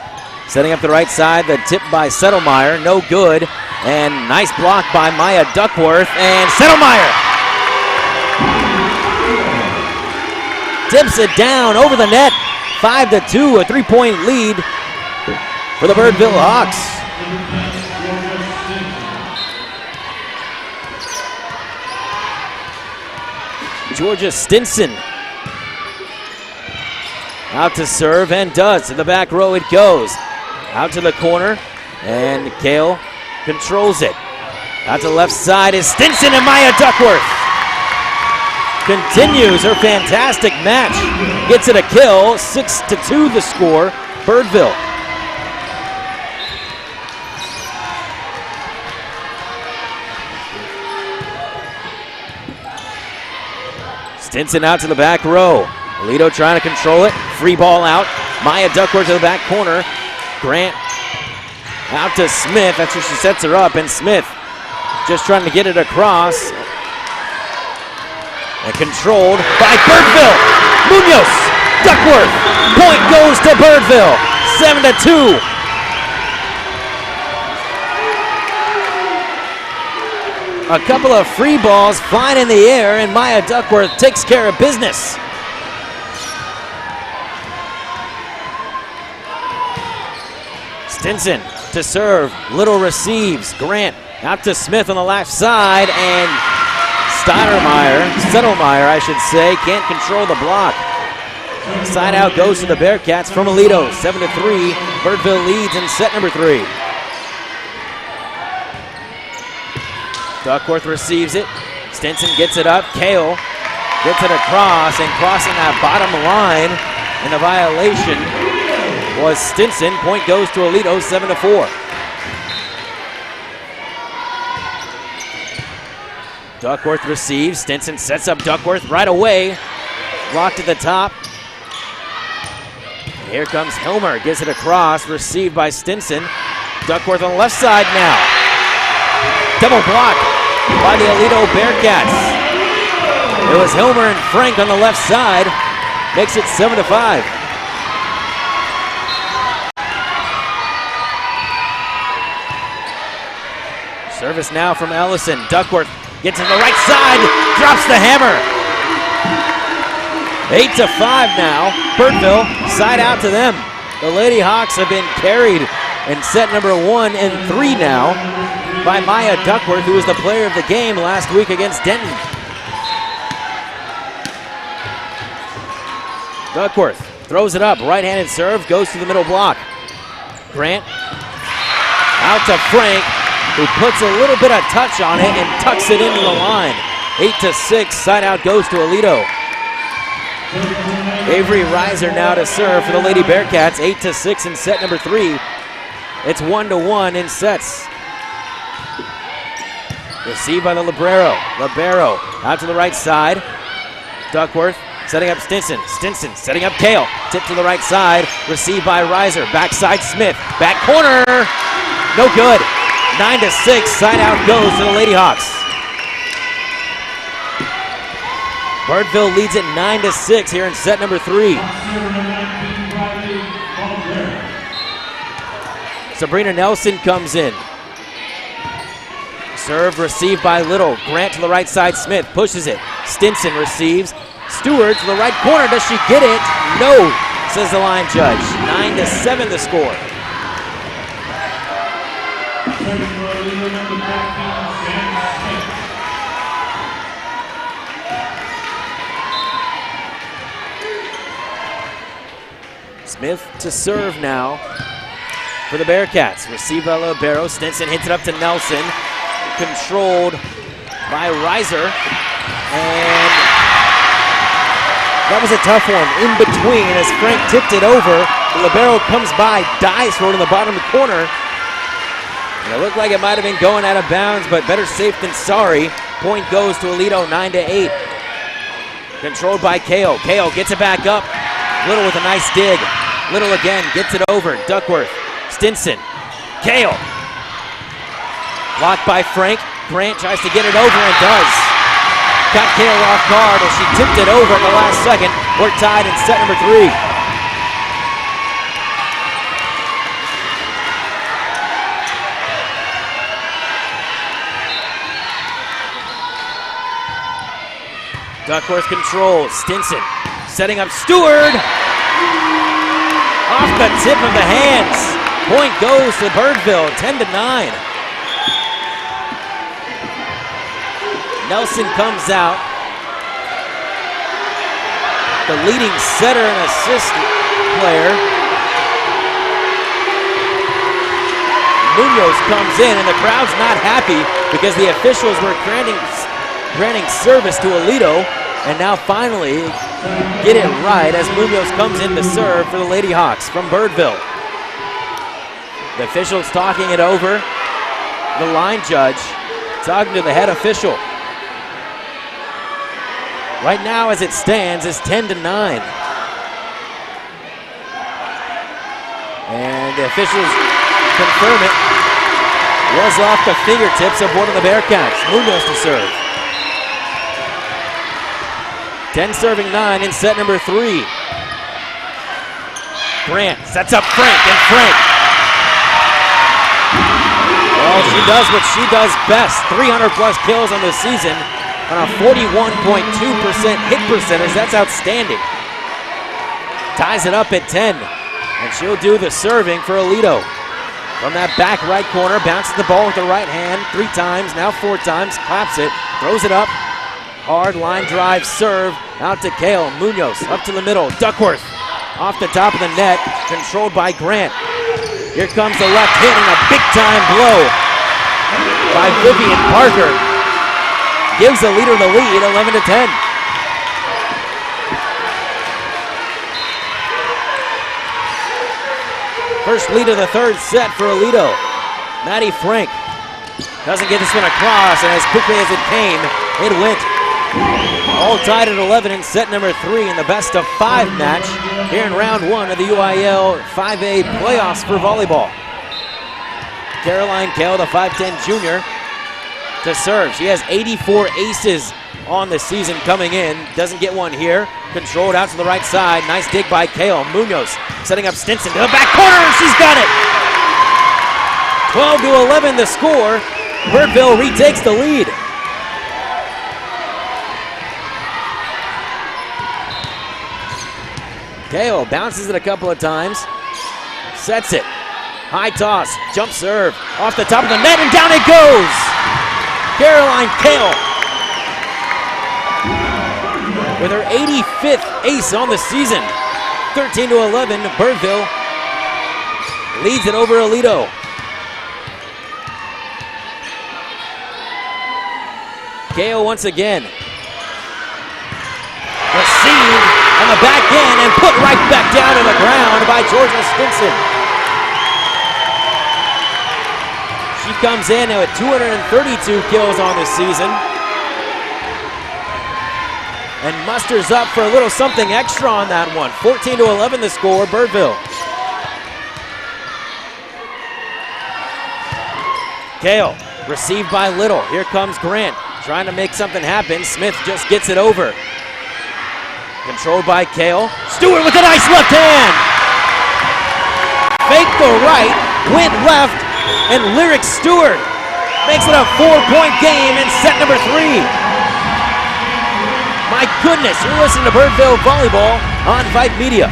setting up the right side, the tip by Settlemeyer, no good. And nice block by Maya Duckworth, and Settlemeyer tips it down over the net. 5-2, a 3-point lead for the Birdville Hawks. Georgia Stinson out to serve and does. To the back row it goes. Out to the corner, and Kale controls it. Out to the left side is Stinson, and Maya Duckworth continues her fantastic match. Gets it a kill, 6-2 the score, Birdville. Stinson out to the back row. Aledo trying to control it. Free ball out. Maya Duckworth to the back corner. Grant out to Smith. That's where she sets her up. And Smith just trying to get it across. And controlled by Birdville. Munoz. Duckworth. Point goes to Birdville. 7-2. A couple of free balls flying in the air, and Maya Duckworth takes care of business. Stinson to serve. Little receives. Grant out to Smith on the left side, and Settlemeyer, I should say, can't control the block. Side out goes to the Bearcats from Aledo. 7-3. Birdville leads in set number 3. Duckworth receives it. Stinson gets it up. Kale gets it across, and crossing that bottom line. And the violation was Stinson. Point goes to Aledo, 7-4. Duckworth receives. Stinson sets up Duckworth right away. Blocked at the top. Here comes Hilmer. Gets it across. Received by Stinson. Duckworth on the left side now. Double block by the Aledo Bearcats. It was Hilmer and Frank on the left side. Makes it 7-5. Service now from Ellison. Duckworth gets to the right side. Drops the hammer. 8-5 now. Birdville side out to them. The Lady Hawks have been carried in set number 1 and 3 now by Maya Duckworth, who was the player of the game last week against Denton. Duckworth throws it up, right-handed serve, goes to the middle block. Grant out to Frank, who puts a little bit of touch on it and tucks it into the line. 8-6, side out goes to Aledo. Avery Reiser now to serve for the Lady Bearcats, 8-6 in set number 3. It's 1-1 in sets. Received by the Libero. Libero out to the right side. Duckworth setting up Stinson. Stinson setting up Kale. Tip to the right side. Received by Reiser. Backside Smith. Back corner. No good. 9-6. Side out goes to the Lady Hawks. Birdville leads it 9-6 here in set number 3. Sabrina Nelson comes in. Serve received by Little. Grant to the right side. Smith pushes it. Stinson receives. Stewart to the right corner. Does she get it? No, says the line judge. 9-7 the score. Smith to serve now for the Bearcats. Received by Libero. Stinson hits it up to Nelson. Controlled by Reiser. And that was a tough one in between as Frank tipped it over. The Libero comes by, dives for it in the bottom corner. And it looked like it might have been going out of bounds, but better safe than sorry. Point goes to Aledo, 9-8. Controlled by Kale. Kale gets it back up. Little with a nice dig. Little again, gets it over. Duckworth, Stinson, Kale. Blocked by Frank. Grant tries to get it over and does. Got Kale off guard as she tipped it over at the last second. We're tied in set number 3. Duckworth controls. Stinson setting up Stewart. Off the tip of the hands. Point goes to Birdville, 10-9. Nelson comes out. The leading setter and assist player. Munoz comes in, and the crowd's not happy because the officials were granting service to Aledo, and now finally get it right as Munoz comes in to serve for the Lady Hawks from Birdville. The officials talking it over. The line judge talking to the head official. Right now, as it stands, is 10-9. And the officials confirm it. Was off the fingertips of one of the Bearcats. Munoz to serve. 10-9 in set number 3. Grant sets up Frank, and Frank. Well, she does what she does best. 300-plus kills on the season. On a 41.2% hit percentage, that's outstanding. Ties it up at 10, and she'll do the serving for Aledo. From that back right corner, bounces the ball with the right hand 3 times, now 4 times, claps it, throws it up. Hard line drive serve out to Kale. Munoz up to the middle. Duckworth off the top of the net, controlled by Grant. Here comes the left hit and a big-time blow by Vivian Parker. Gives the leader the lead, 11-10. First lead of the third set for Aledo. Maddie Frank doesn't get this one across, and as quickly as it came, it went. All tied at 11 in set number 3 in the best of 5 match here in round 1 of the UIL 5A playoffs for volleyball. Caroline Kale, the 5'10 junior, to serve. She has 84 aces on the season coming in. Doesn't get one here. Controlled out to the right side. Nice dig by Kale. Munoz setting up Stinson to the back corner. She's got it. 12-11 the score. Birdville retakes the lead. Kale bounces it a couple of times. Sets it. High toss. Jump serve. Off the top of the net and down it goes. Caroline Kale with her 85th ace on the season. 13-11, Birdville leads it over Aledo. Kale once again. Received, and back in and put right back down to the ground by Georgia Stinson. She comes in with 232 kills on the season and musters up for a little something extra on that one. 14-11 the score, Birdville. Kale, received by Little. Here comes Grant, trying to make something happen. Smith just gets it over. Controlled by Kale. Stewart with a nice left hand. Fake the right, went left, and Lyric Stewart makes it a 4-point game in set number 3. My goodness, you're listening to Birdville Volleyball on Vype Media.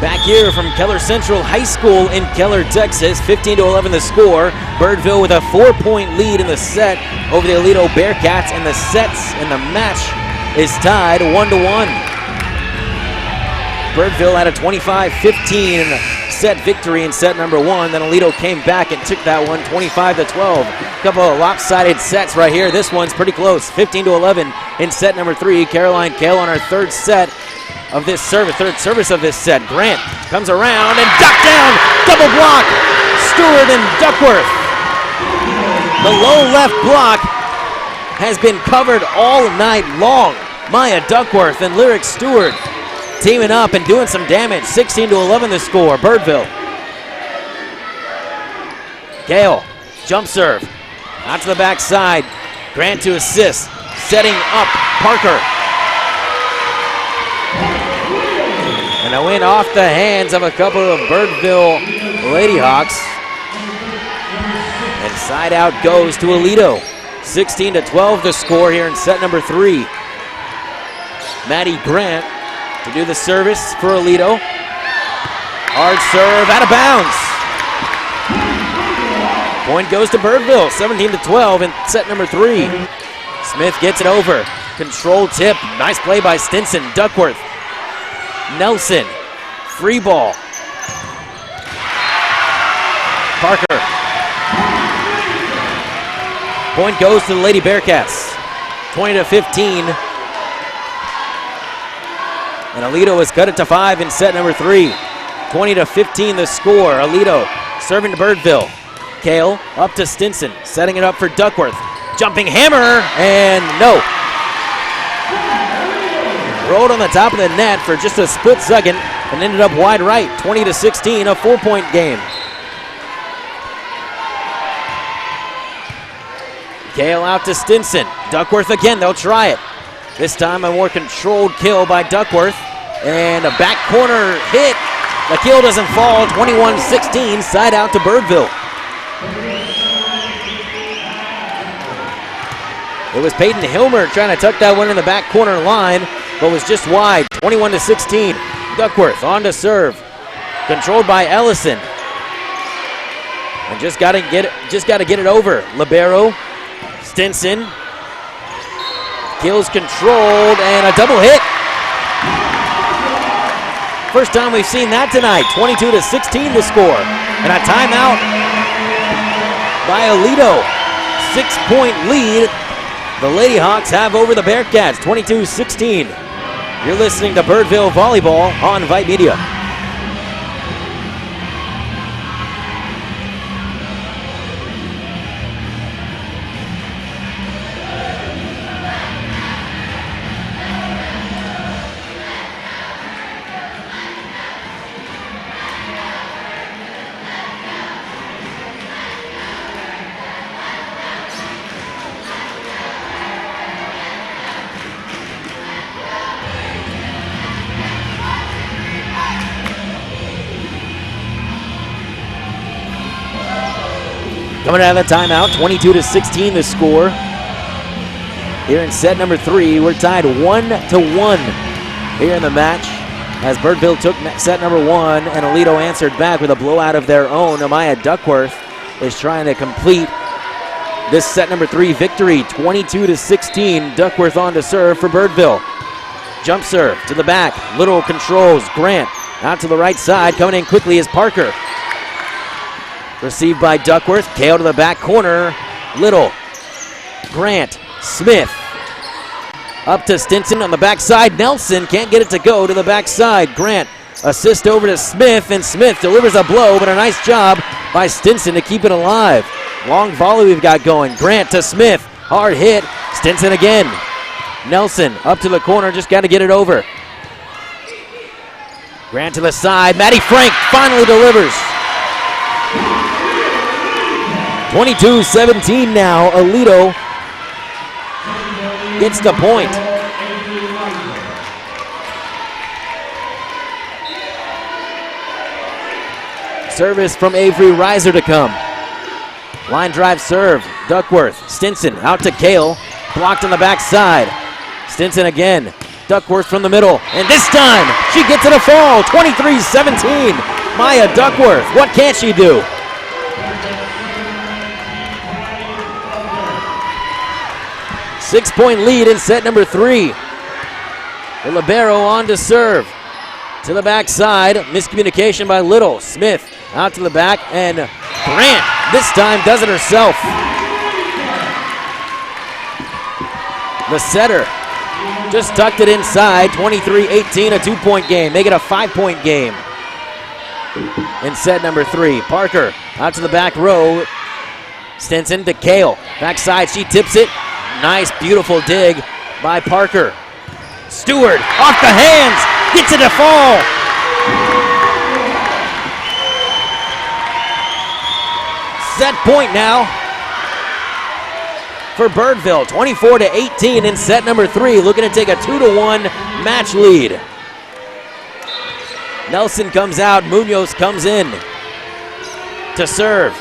Back here from Keller Central High School in Keller, Texas, 15-11 the score. Birdville with a 4-point lead in the set over the Aledo Bearcats, and the sets and the match is tied 1-1. Birdville had a 25-15 set victory in set number 1. Then Aledo came back and took that one 25-12. A couple of lopsided sets right here. This one's pretty close, 15-11 in set number 3. Caroline Kale on her third service of this set. Grant comes around and ducked down, double block, Stewart and Duckworth. The low left block has been covered all night long. Maya Duckworth and Lyric Stewart teaming up and doing some damage. 16-11 the score, Birdville. Gale, jump serve, out to the backside. Grant to assist, setting up Parker. And a win off the hands of a couple of Birdville Lady Hawks. And side out goes to Aledo. 16-12 the score here in set number 3. Maddie Grant to do the service for Aledo. Hard serve, out of bounds. Point goes to Birdville, 17-12 in set number 3. Smith gets it over. Control tip, nice play by Stinson. Duckworth. Nelson, free ball. Parker. Point goes to the Lady Bearcats. 20-15. And Aledo has cut it to 5 in set number 3. 20-15 the score. Aledo serving to Birdville. Kale up to Stinson, setting it up for Duckworth. Jumping hammer, and no. Rolled on the top of the net for just a split second and ended up wide right. 20-16, a 4-point game. Kale out to Stinson. Duckworth again, they'll try it. This time a more controlled kill by Duckworth. And a back corner hit. The kill doesn't fall, 21-16, side out to Birdville. It was Peyton Hilmer trying to tuck that one in the back corner line, but was just wide. 21-16. Duckworth on to serve, controlled by Ellison, and just got to get it over. Libero, Stinson, kills controlled, and a double hit. First time we've seen that tonight. 22-16 the score, and a timeout by Aledo. 6-point lead the Lady Hawks have over the Bearcats, 22-16. You're listening to Birdville Volleyball on Vype Media. Coming out of the timeout, 22-16 the score. Here in set number 3, we're tied 1-1 here in the match as Birdville took set number 1 and Aledo answered back with a blowout of their own. Amaya Duckworth is trying to complete this set number 3 victory, 22-16. Duckworth on to serve for Birdville. Jump serve to the back. Little controls. Grant out to the right side. Coming in quickly is Parker. Received by Duckworth. Kale to the back corner. Little. Grant. Smith. Up to Stinson on the backside. Nelson can't get it to go to the backside. Grant. Assist over to Smith, and Smith delivers a blow, but a nice job by Stinson to keep it alive. Long volley we've got going. Grant to Smith. Hard hit. Stinson again. Nelson up to the corner. Just got to get it over. Grant to the side. Maddie Frank finally delivers. 22-17 now. Aledo gets the point. Service from Avery Reiser to come. Line drive serve. Duckworth. Stinson out to Kale. Blocked on the backside. Stinson again. Duckworth from the middle. And this time she gets it a fall. 23-17. Maya Duckworth. What can't she do? Six-point lead in set number 3. The libero on to serve. To the backside. Miscommunication by Little. Smith out to the back. And Grant this time does it herself. The setter just tucked it inside. 23-18, a 2-point game. Make it a 5-point game in set number 3. Parker out to the back row. Stinson to Kale. Backside, she tips it. Nice, beautiful dig by Parker. Stewart off the hands. Gets it to fall. Set point now for Birdville. 24-18 in set number 3. Looking to take a 2-1 match lead. Nelson comes out. Munoz comes in to serve.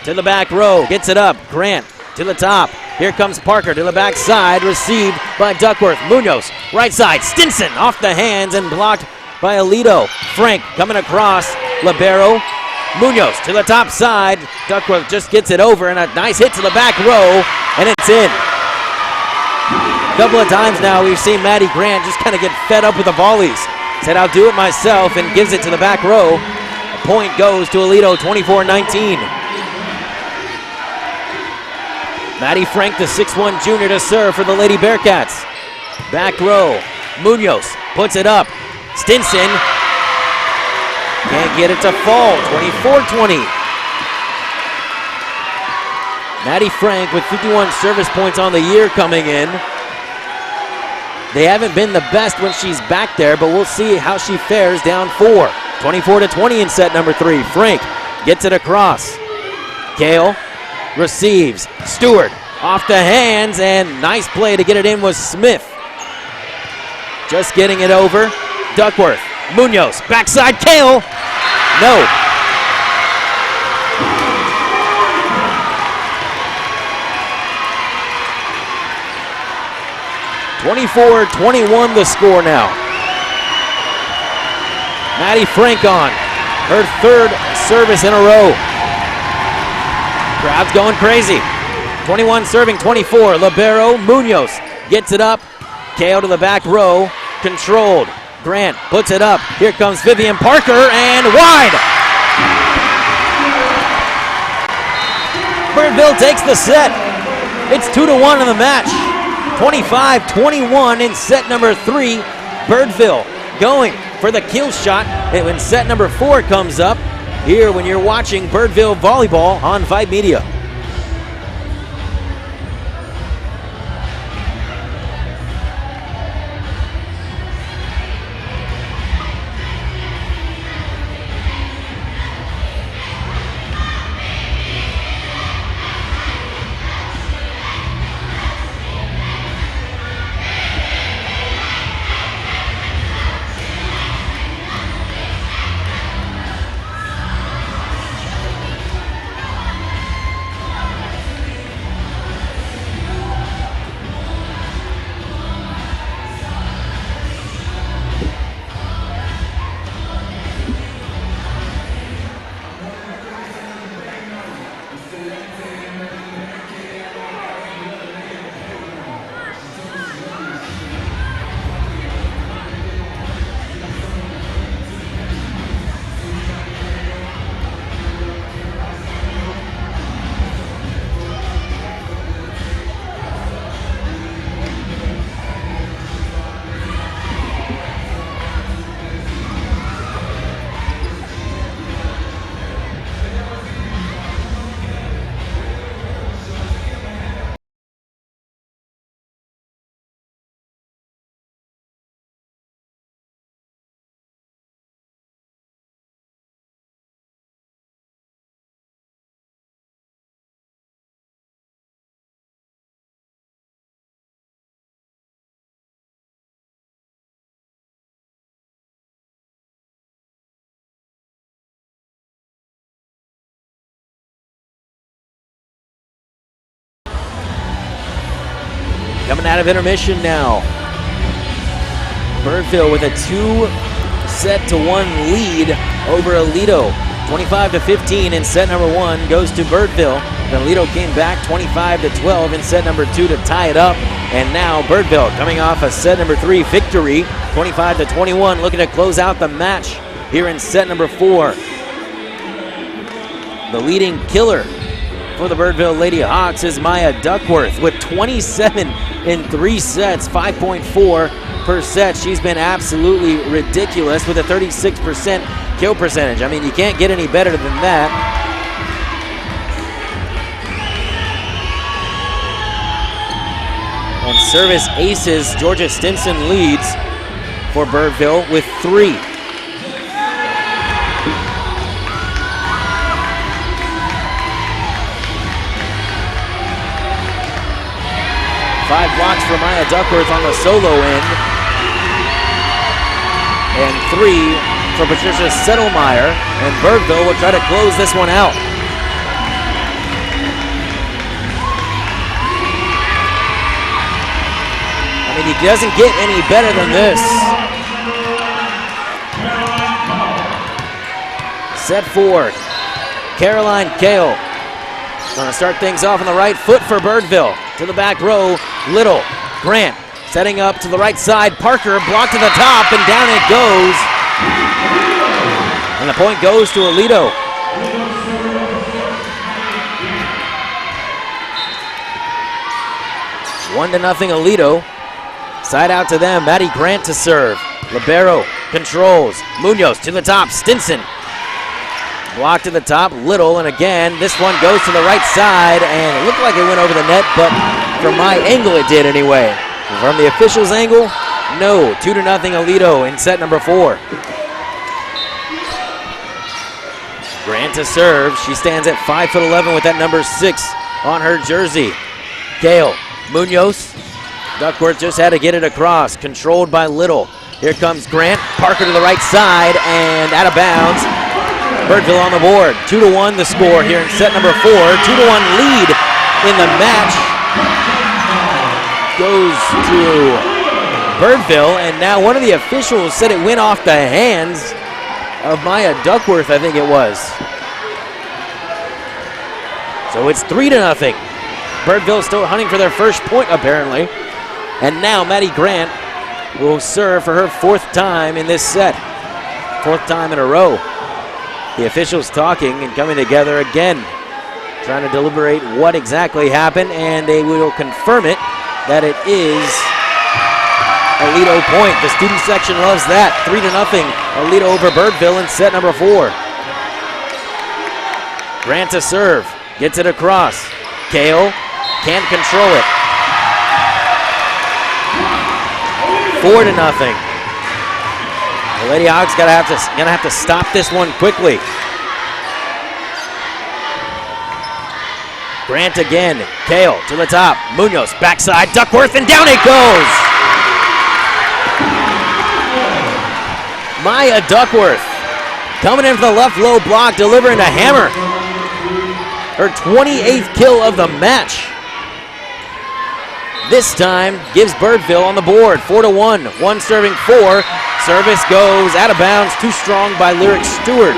To the back row. Gets it up. Grant to the top. Here comes Parker to the backside. Received by Duckworth. Munoz. Right side. Stinson off the hands and blocked by Aledo. Frank coming across. Libero. Munoz to the top side. Duckworth just gets it over, and a nice hit to the back row, and it's in. A couple of times now we've seen Maddie Grant just kind of get fed up with the volleys. Said, I'll do it myself, and gives it to the back row. A point goes to Aledo, 24-19. Maddie Frank, the 6'1 junior, to serve for the Lady Bearcats. Back row. Munoz puts it up. Stinson can't get it to fall. 24-20. Maddie Frank with 51 service points on the year coming in. They haven't been the best when she's back there, but we'll see how she fares down 4. 24-20 in set number 3. Frank gets it across. Kale receives. Stewart off the hands, and nice play to get it in was Smith. Just getting it over. Duckworth. Munoz. Backside. Kale. No. (24-21) the score now. Maddie Frank on her 3rd service in a row. Crowd's going crazy. 21 serving 24. Libero. Munoz gets it up. Kale to the back row. Controlled. Grant puts it up. Here comes Vivian Parker, and wide. Birdville takes the set. It's 2-1 in the match. 25-21 in set number 3. Birdville going for the kill shot. And when set number 4 comes up, here when you're watching Birdville Volleyball on Vype Media. coming out of intermission now. Birdville with a 2-set-to-1 lead over Aledo. 25-15 in set number 1 goes to Birdville. Then Aledo came back 25-12 in set number 2 to tie it up. And now Birdville coming off a set number 3 victory, 25-21, looking to close out the match here in set number 4. The leading killer for the Birdville Lady Hawks is Maya Duckworth with 27 in 3 sets, 5.4 per set. She's been absolutely ridiculous with a 36% kill percentage. I mean, you can't get any better than that. And service aces, Georgia Stinson leads for Birdville with 3. 5 blocks for Maya Duckworth on the solo end. And 3 for Patricia Settlemeyer. And Birdville will try to close this one out. I mean, he doesn't get any better than this. Set 4. Caroline Kale. Gonna start things off on the right foot for Birdville. To the back row, Little. Grant setting up to the right side. Parker blocked to the top, and down it goes. And the point goes to Aledo. One to nothing Aledo. Side out to them. Maddie Grant to serve. Libero controls. Munoz to the top. Stinson. Blocked to the top, Little, and again, this one goes to the right side, and it looked like it went over the net, but from my angle it did anyway. From the official's angle, no. 2-0 Aledo in set number 4. Grant to serve. She stands at 5'11" with that number 6 on her jersey. Gale, Munoz. Duckworth just had to get it across, controlled by Little. Here comes Grant, Parker to the right side, and out of bounds. Birdville on the board. 2-1 the score here in set number 4. 2-1 lead in the match goes to Birdville, and now one of the officials said it went off the hands of Maya Duckworth, I think it was. So it's 3-0. Birdville still hunting for their first point apparently. And now Maddie Grant will serve for her 4th time in this set. 4th time in a row. The officials talking and coming together again, trying to deliberate what exactly happened, and they will confirm it that it is Aledo point. The student section loves that. 3-0 Aledo over Birdville in set number 4. Grant to serve, gets it across. Kale can't control it. 4-0. The Lady Hawks gonna have to stop this one quickly. Grant again. Kale to the top. Munoz backside. Duckworth, and down it goes. Maya Duckworth coming in for the left low block, delivering a hammer. Her 28th kill of the match. This time gives Birdville on the board. 4-1. 1 serving 4. Service goes out of bounds, too strong by Lyric Stewart.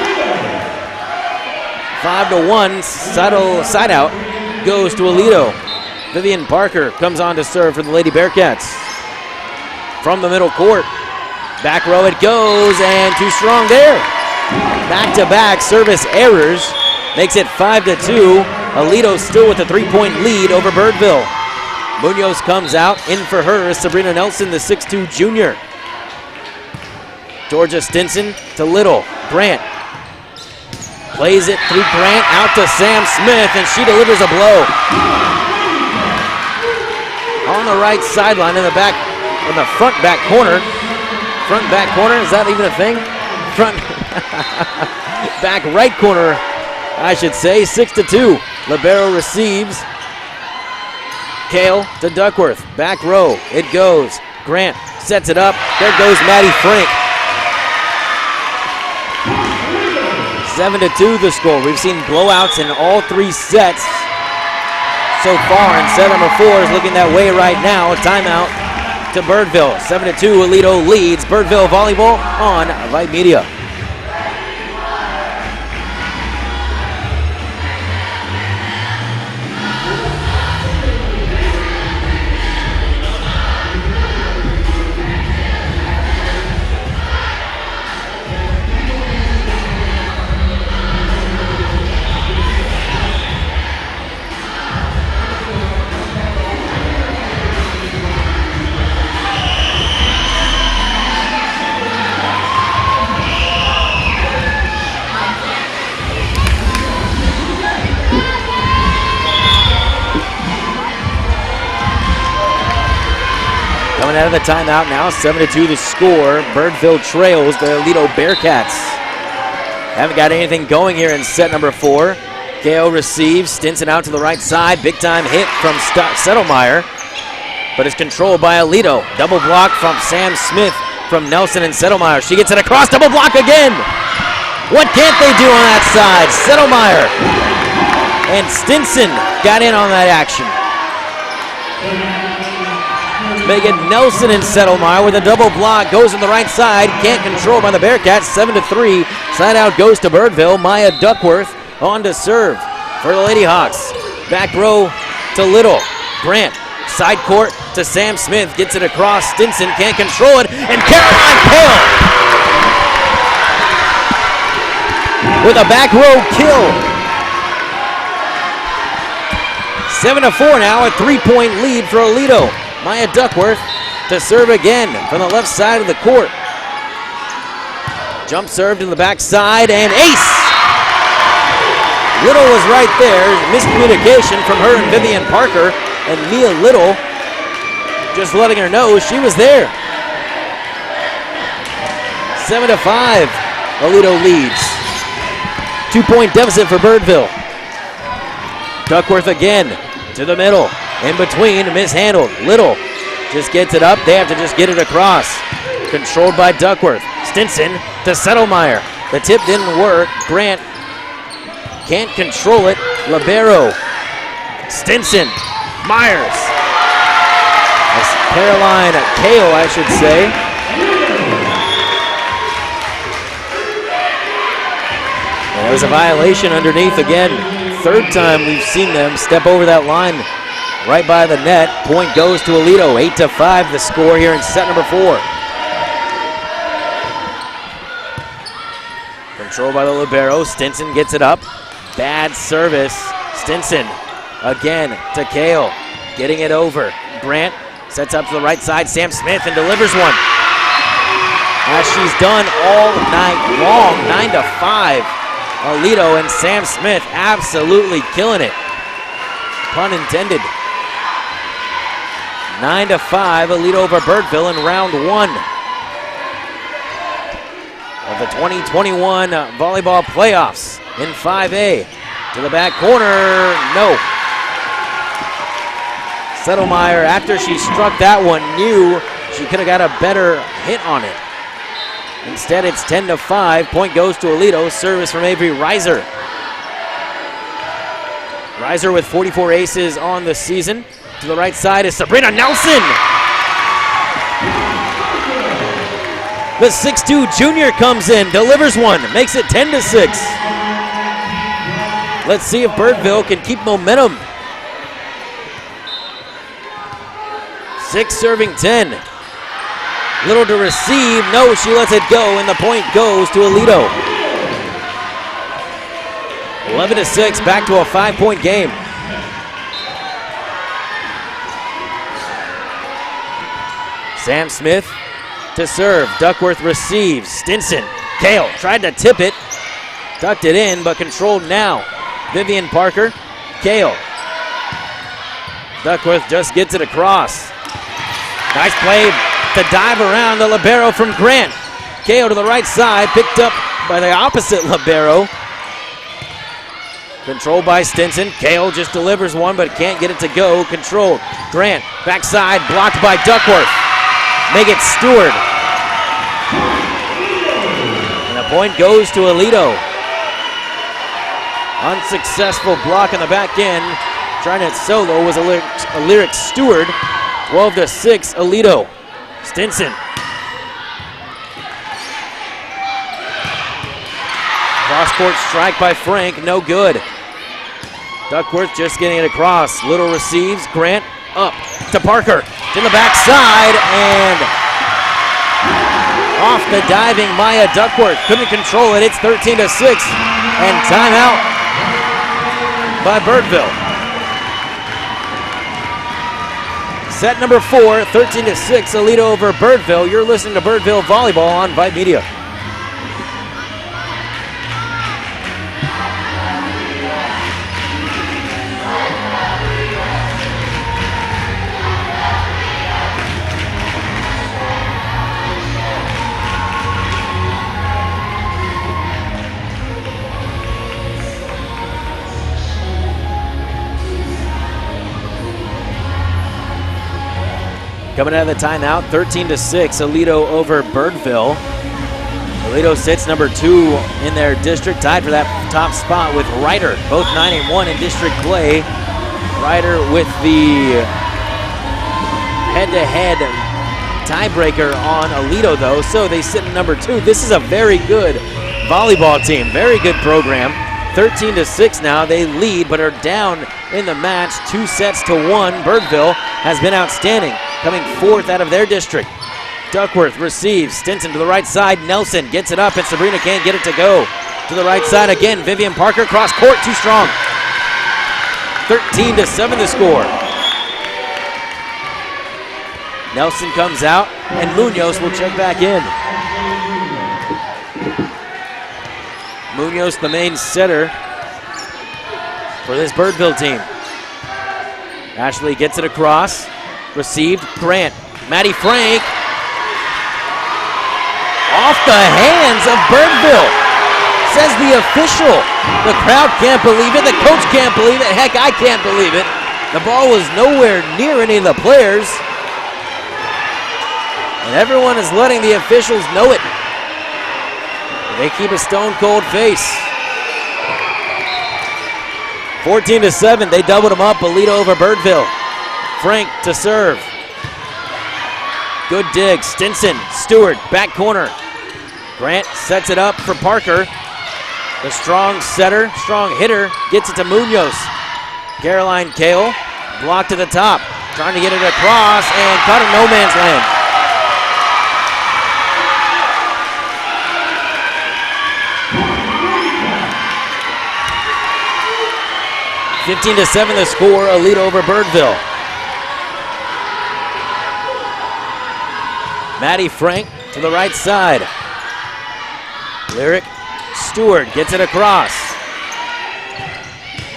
5-1, side out goes to Aledo. Vivian Parker comes on to serve for the Lady Bearcats. From the middle court, back row it goes, and too strong there. Back-to-back service errors makes it 5-2. Aledo still with a 3-point lead over Birdville. Munoz comes out, in for her is Sabrina Nelson, the 6'2 junior. Georgia Stinson to Little. Grant plays it through Grant out to Sam Smith, and she delivers a blow. On the right sideline in the front back corner. Front back corner, is that even a thing? Front back right corner, I should say. 6-2. Libero receives. Kale to Duckworth. Back row, it goes. Grant sets it up. There goes Maddie Frank. 7-2 the score. We've seen blowouts in all 3 sets so far, and set number 4 is looking that way right now. A timeout to Birdville. 7-2, Aledo leads Birdville Volleyball on Vype Media. Coming out of the timeout now, 7-2 the score. Birdville trails the Aledo Bearcats. Haven't got anything going here in set number 4. KO receives, Stinson out to the right side. Big time hit from Settlemeyer, but it's controlled by Aledo. Double block from Sam Smith from Nelson and Settlemeyer. She gets it across, double block again. What can't they do on that side? Settlemeyer and Stinson got in on that action. Make it Nelson and Settlemeyer with a double block. Goes on the right side. Can't control by the Bearcats. 7-3. Side out goes to Birdville. Maya Duckworth on to serve for the Lady Hawks. Back row to Little. Grant. Side court to Sam Smith. Gets it across. Stinson can't control it. And Caroline Kale with a back row kill. 7-4 now. A 3-point lead for Aledo. Maya Duckworth to serve again from the left side of the court. Jump serve to the backside and ace! Little was right there. Miscommunication from her and Vivian Parker, and Mia Little just letting her know she was there. 7-5, Aledo leads. 2-point deficit for Birdville. Duckworth again to the middle. In between, mishandled. Little just gets it up. They have to just get it across. Controlled by Duckworth. Stinson to Settlemeyer. The tip didn't work. Grant can't control it. Libero. Stinson. Myers. That's Caroline Kale, I should say. And there was a violation underneath again. Third time we've seen them step over that line. Right by the net. Point goes to Aledo. 8-5 the score here in set number 4. Controlled by the libero. Stinson gets it up. Bad service. Stinson again to Kale. Getting it over. Grant sets up to the right side. Sam Smith and delivers one. As she's done all night long. 9-5. Aledo and Sam Smith absolutely killing it. Pun intended. 9-5, Aledo over Birdville in round 1 of the 2021 volleyball playoffs in 5A. To the back corner, no. Settlemeyer, after she struck that one, knew she could have got a better hit on it. Instead, it's 10-5. Point goes to Aledo. Service from Avery Reiser. Reiser with 44 aces on the season. To the right side is Sabrina Nelson. The 6'2 junior comes in, delivers one, makes it 10-6. Let's see if Birdville can keep momentum. 6 serving 10. Little to receive. No, she lets it go, and the point goes to Aledo. 11-6, back to a 5-point game. Sam Smith to serve. Duckworth receives. Stinson. Kale tried to tip it. Tucked it in, but controlled now. Vivian Parker. Kale. Duckworth just gets it across. Nice play to dive around the libero from Grant. Kale to the right side, picked up by the opposite libero. Controlled by Stinson. Kale just delivers one, but can't get it to go. Controlled. Grant, backside, blocked by Duckworth. Megan Stewart. And the point goes to Aledo. Unsuccessful block on the back end Trying it solo was a Lyric Stewart. 12-6, Aledo. Stinson. Cross-court strike by Frank, no good. Duckworth just getting it across. Little receives, Grant up to Parker. To the backside, and off the diving Maya Duckworth. Couldn't control it, it's 13-6. And timeout by Birdville. Set number 4, 13-6, Aledo over Birdville. You're listening to Birdville Volleyball on Vype Media. Coming out of the timeout, 13-6, Aledo over Birdville. Aledo sits number 2 in their district, tied for that top spot with Ryder, both 9-1 in district play. Ryder with the head-to-head tiebreaker on Aledo, though, so they sit in number 2. This is a very good volleyball team, very good program. 13-6 now, they lead, but are down in the match, 2-1. Birdville has been outstanding, coming 4th out of their district. Duckworth receives, Stinson to the right side, Nelson gets it up, and Sabrina can't get it to go. To the right side again, Vivian Parker, cross court, too strong. 13-7 the score. Nelson comes out, and Munoz will check back in. Munoz, the main setter for this Birdville team. Ashley gets it across. Received, Grant. Maddie Frank. Off the hands of Birdville. Says the official. The crowd can't believe it. The coach can't believe it. Heck, I can't believe it. The ball was nowhere near any of the players. And everyone is letting the officials know it. They keep a stone cold face. 14-7, they doubled them up. Aledo over Birdville. Frank to serve. Good dig. Stinson, Stewart, back corner. Grant sets it up for Parker. The strong setter, strong hitter, gets it to Munoz. Caroline Kale, blocked to the top. Trying to get it across and caught in no man's land. 15-7 the score, Aledo over Birdville. Maddie Frank to the right side. Lyric Stewart gets it across.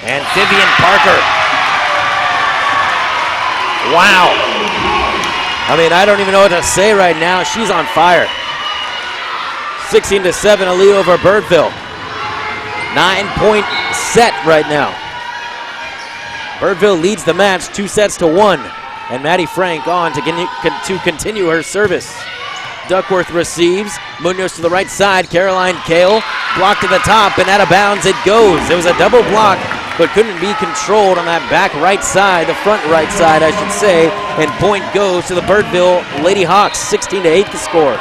And Vivian Parker. Wow. I mean, I don't even know what to say right now. She's on fire. 16-7, Aledo over Birdville. 9-point set right now. Birdville leads the match 2-1, and Maddie Frank on to continue her service. Duckworth receives, Munoz to the right side, Caroline Kale, blocked to the top, and out of bounds it goes. It was a double block, but couldn't be controlled on that back right side, the front right side, I should say, and point goes to the Birdville Lady Hawks, 16-8 the score.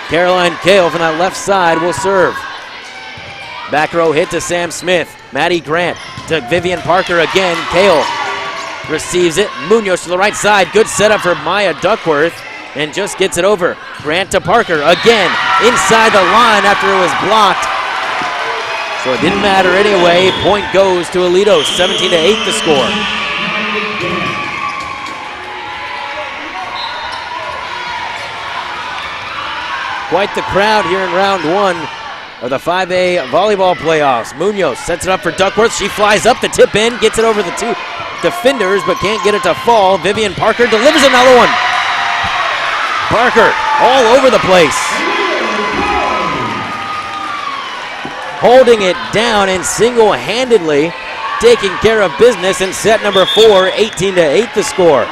Caroline Kale from that left side will serve. Back row hit to Sam Smith. Maddie Grant to Vivian Parker again. Kale receives it. Munoz to the right side. Good setup for Maya Duckworth and just gets it over. Grant to Parker again. Inside the line after it was blocked. So it didn't matter anyway. Point goes to Aledo. 17-8 the score. Quite the crowd here in round 1 of the 5A volleyball playoffs. Munoz sets it up for Duckworth. She flies up the tip in, gets it over the 2 defenders, but can't get it to fall. Vivian Parker delivers another one. Parker all over the place. Holding it down and single-handedly taking care of business in set number 4, 18-8 the score.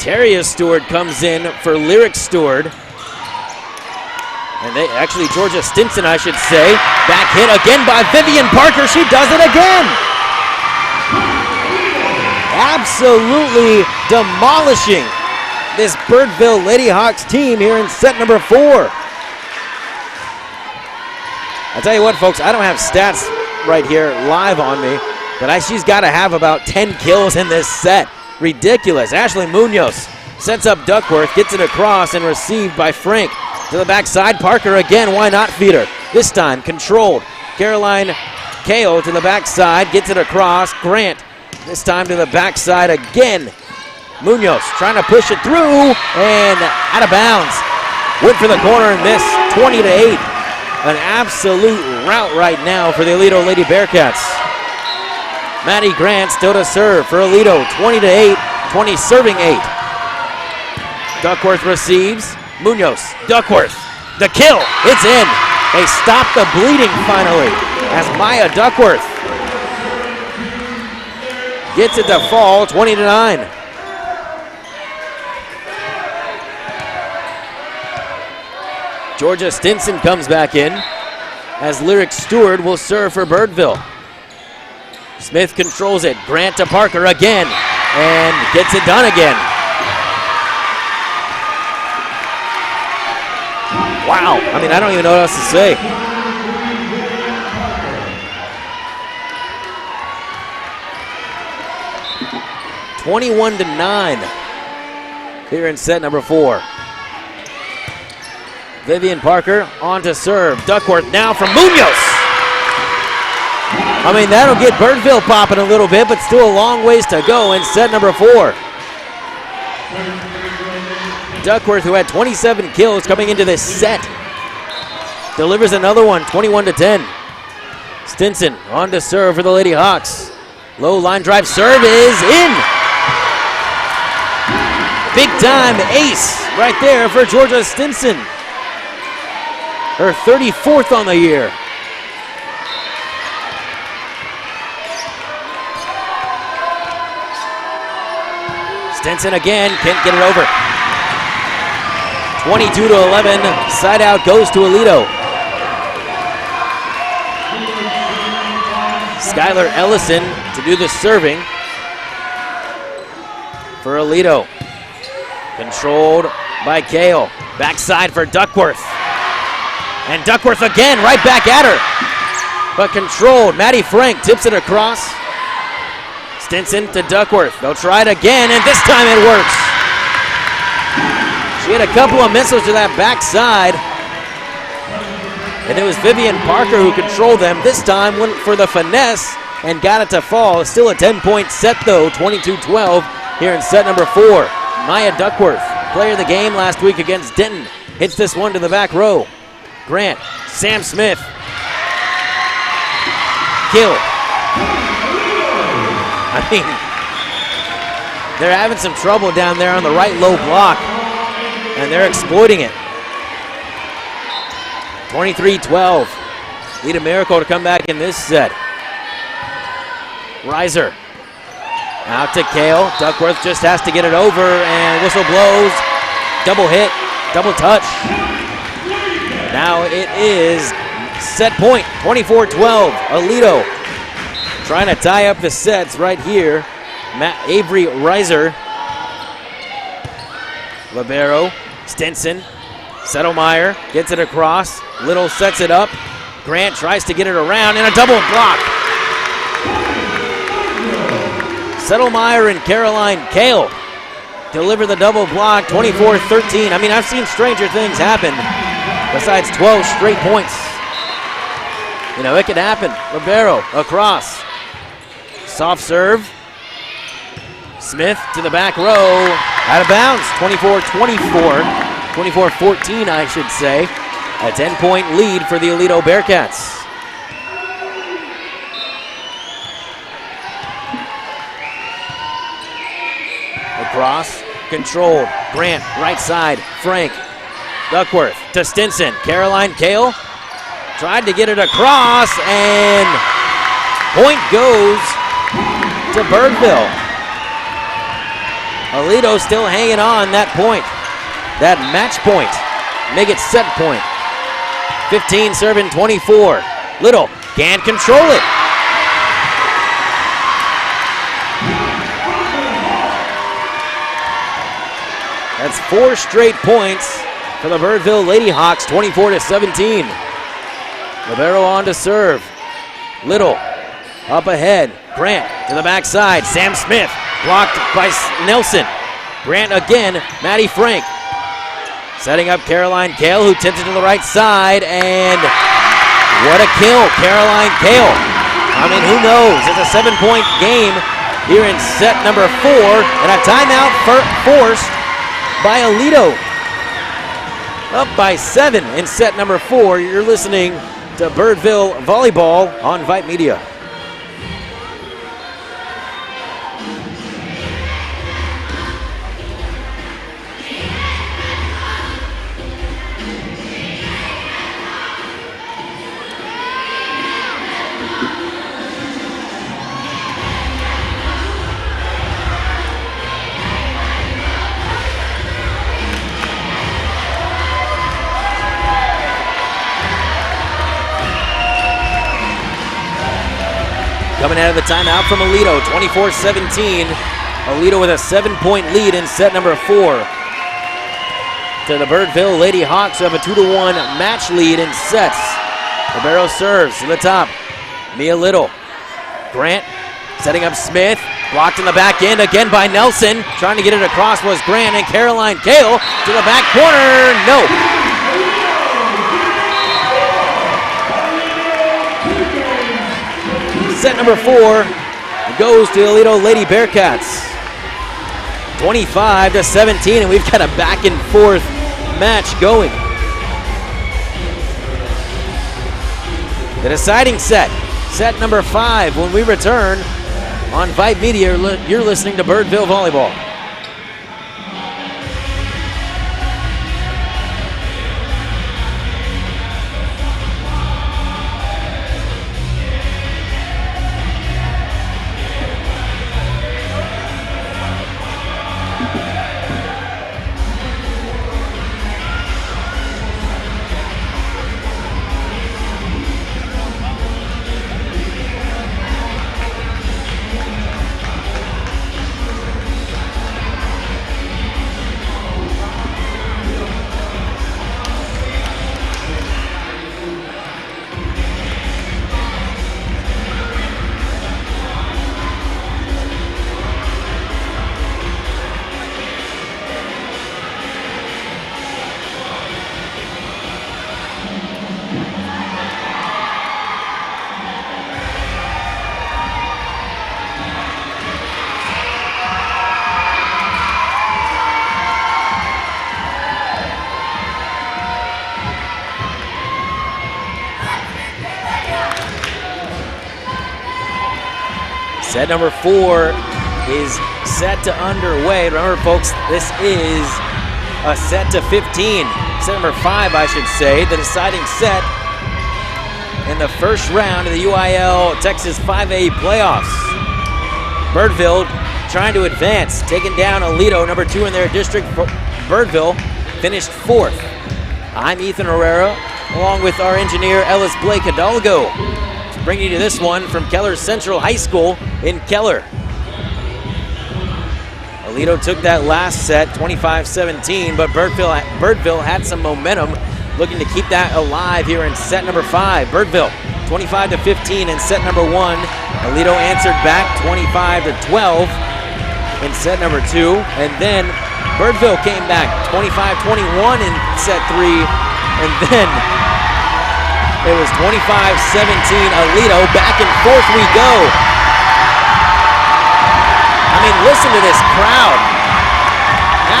Terrius Stewart comes in for Lyric Stewart. And they actually, Georgia Stinson, I should say. Back hit again by Vivian Parker. She does it again. Absolutely demolishing this Birdville Lady Hawks team here in set number 4. I'll tell you what, folks, I don't have stats right here live on me, but she's got to have about 10 kills in this set. Ridiculous. Ashley Munoz sets up Duckworth, gets it across, and received by Frank. To the backside, Parker again, why not feed her? This time, controlled. Caroline Kale to the backside, gets it across. Grant, this time to the backside again. Munoz trying to push it through, and out of bounds. Went for the corner and missed, 20-8. An absolute rout right now for the Aledo Lady Bearcats. Maddie Grant still to serve for Aledo, 20-8, 20 serving 8. Duckworth receives. Munoz, Duckworth, the kill, it's in. They stop the bleeding finally as Maya Duckworth gets it to fall, 20-9. Georgia Stinson comes back in as Lyric Stewart will serve for Birdville. Smith controls it, Grant to Parker again, and gets it done again. Wow, I mean, I don't even know what else to say. (21-9) here in set number 4. Vivian Parker on to serve. Duckworth now from Munoz. I mean, that'll get Birdville popping a little bit, but still a long ways to go in set number 4. Duckworth, who had 27 kills coming into this set, delivers another one, 21-10. Stinson on to serve for the Lady Hawks. Low line drive serve is in. Big time ace right there for Georgia Stinson. Her 34th on the year. Stinson again, can't get it over. 22-11, side out goes to Aledo. Skylar Ellison to do the serving for Aledo. Controlled by Kale. Backside for Duckworth. And Duckworth again, right back at her. But controlled. Maddie Frank tips it across. Stinson to Duckworth. They'll try it again, and this time it works. She had a couple of missiles to that backside. And it was Vivian Parker who controlled them. This time went for the finesse and got it to fall. Still a 10-point set though, 22-12 here in set number 4. Maya Duckworth, player of the game last week against Denton, hits this one to the back row. Grant, Sam Smith. Kill. I mean, they're having some trouble down there on the right low block, and they're exploiting it. 23-12. Need a miracle to come back in this set. Reiser. Out to Kale. Duckworth just has to get it over, and whistle blows. Double hit, double touch. Now it is set point, 24-12. Aledo trying to tie up the sets right here. Avery Reiser. Libero, Stinson. Settlemeyer gets it across. Little sets it up. Grant tries to get it around, and a double block. Settlemeyer and Caroline Kale deliver the double block, 24-13. I mean, I've seen stranger things happen besides 12 straight points. You know, it could happen. Libero across. Soft serve. Smith to the back row. Out of bounds, 24-24. 24-14, I should say. A 10-point lead for the Aledo Bearcats. Across, controlled. Grant, right side. Frank. Duckworth to Stinson. Caroline Kale tried to get it across, and point goes to Birdville. Aledo still hanging on that point, that match point. Make it set point. 15 serving 24. Little can't control it. That's 4 straight points for the Birdville Lady Hawks, 24-17. Libero on to serve. Little up ahead. Grant to the backside. Sam Smith blocked by Nelson. Grant again. Maddie Frank setting up Caroline Kale, who tips it to the right side, and what a kill, Caroline Kale. I mean, who knows? It's a 7-point game here in set number 4, and a timeout forced by Aledo. Up by 7 in set number 4. You're listening to Birdville Volleyball on Vype Media. Coming out of the timeout from Aledo, 24-17. Aledo with a 7-point lead in set number 4. To the Birdville Lady Hawks who have a 2-1 match lead in sets. Libero serves to the top. Mia Little. Grant setting up Smith. Blocked in the back end again by Nelson. Trying to get it across was Grant, and Caroline Kale to the back corner. No. Set number 4 goes to the Aledo Lady Bearcats. 25-17, and we've got a back and forth match going. The deciding set, set number 5. When we return on Vype Media, you're listening to Birdville Volleyball. Set number 4 is set to underway. Remember, folks, this is a set to 15. Set number 5, I should say, the deciding set in the first round of the UIL Texas 5A playoffs. Birdville trying to advance, taking down Aledo, number 2 in their district. Birdville finished 4th. I'm Ethan Herrera, along with our engineer Ellis Blake Hidalgo, bringing you this one from Keller Central High School in Keller. Aledo took that last set, 25-17, but Birdville had some momentum, looking to keep that alive here in set number 5. Birdville, 25-15 in set number 1. Aledo answered back, 25-12 in set number 2, and then Birdville came back, 25-21 in set 3, and then it was 25-17 Aledo. Back and forth we go. I mean, listen to this crowd.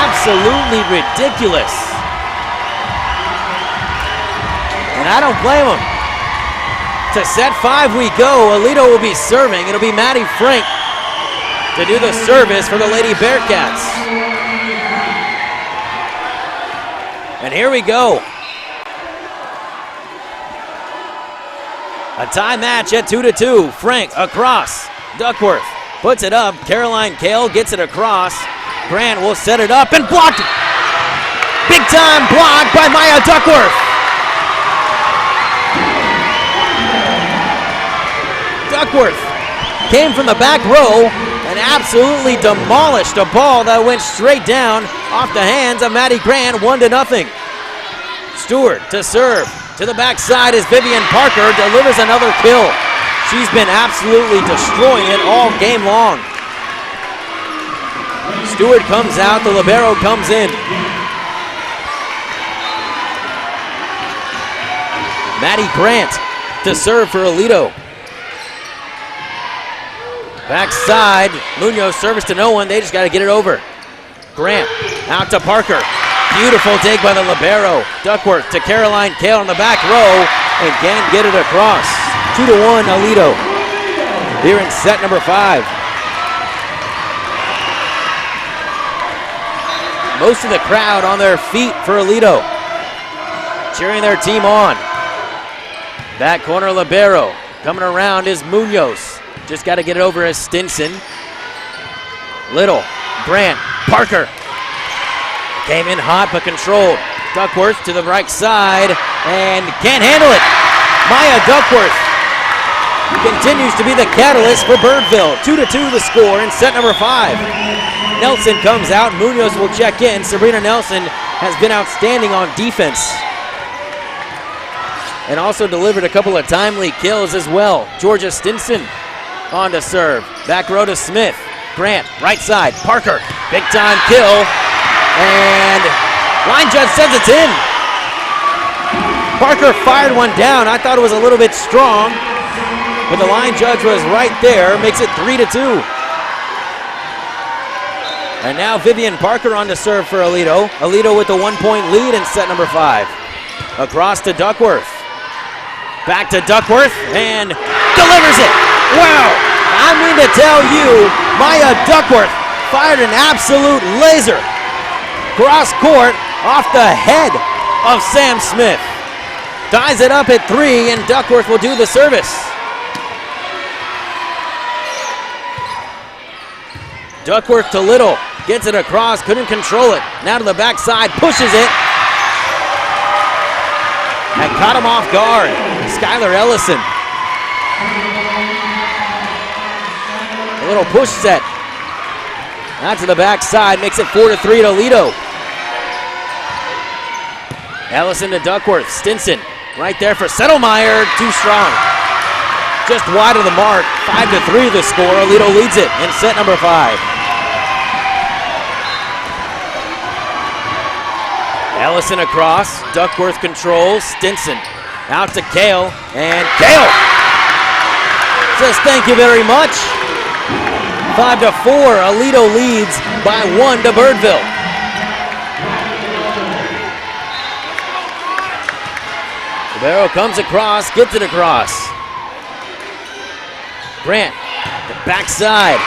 Absolutely ridiculous. And I don't blame them. To set 5 we go. Aledo will be serving. It'll be Maddie Frank to do the service for the Lady Bearcats. And here we go. A tie match at 2-2. Frank across. Duckworth puts it up. Caroline Kale gets it across. Grant will set it up and blocked. Big time block by Maya Duckworth. Duckworth came from the back row and absolutely demolished a ball that went straight down off the hands of Maddie Grant, 1-0. Stewart to serve. To the backside is Vivian Parker, delivers another kill. She's been absolutely destroying it all game long. Stewart comes out, the libero comes in. Maddie Grant to serve for Aledo. Backside, Munoz service to no one, they just got to get it over. Grant out to Parker. Beautiful take by the libero. Duckworth to Caroline Kale in the back row and can't get it across. 2-1 Aledo here in set number 5. Most of the crowd on their feet for Aledo, cheering their team on. Back corner libero. Coming around is Munoz. Just got to get it over as Stinson. Little, Grant, Parker. Came in hot but controlled. Duckworth to the right side and can't handle it. Maya Duckworth continues to be the catalyst for Birdville. 2-2 the score in set number 5. Nelson comes out. Munoz will check in. Sabrina Nelson has been outstanding on defense and also delivered a couple of timely kills as well. Georgia Stinson on to serve. Back row to Smith. Grant, right side. Parker, big time kill. And line judge says it's in. Parker fired one down. I thought it was a little bit strong, but the line judge was right there. Makes it 3-2. And now Vivian Parker on to serve for Aledo. Aledo with the 1-point lead in set number 5. Across to Duckworth. Back to Duckworth and delivers it. Wow. I mean to tell you, Maya Duckworth fired an absolute laser. Cross court off the head of Sam Smith. Ties it up at 3 and Duckworth will do the service. Duckworth to Little. Gets it across, couldn't control it. Now to the backside, pushes it. And caught him off guard. Skylar Ellison. A little push set. Out to the backside, makes it 4-3 to Aledo. Ellison to Duckworth. Stinson right there for Settlemeyer. Too strong. Just wide of the mark. 5-3 the score. Aledo leads it in set number 5. Ellison across. Duckworth controls. Stinson out to Kale. And Kale says thank you very much. 5-4. Aledo leads by 1 to Birdville. Libero comes across, gets it across. Grant, the backside.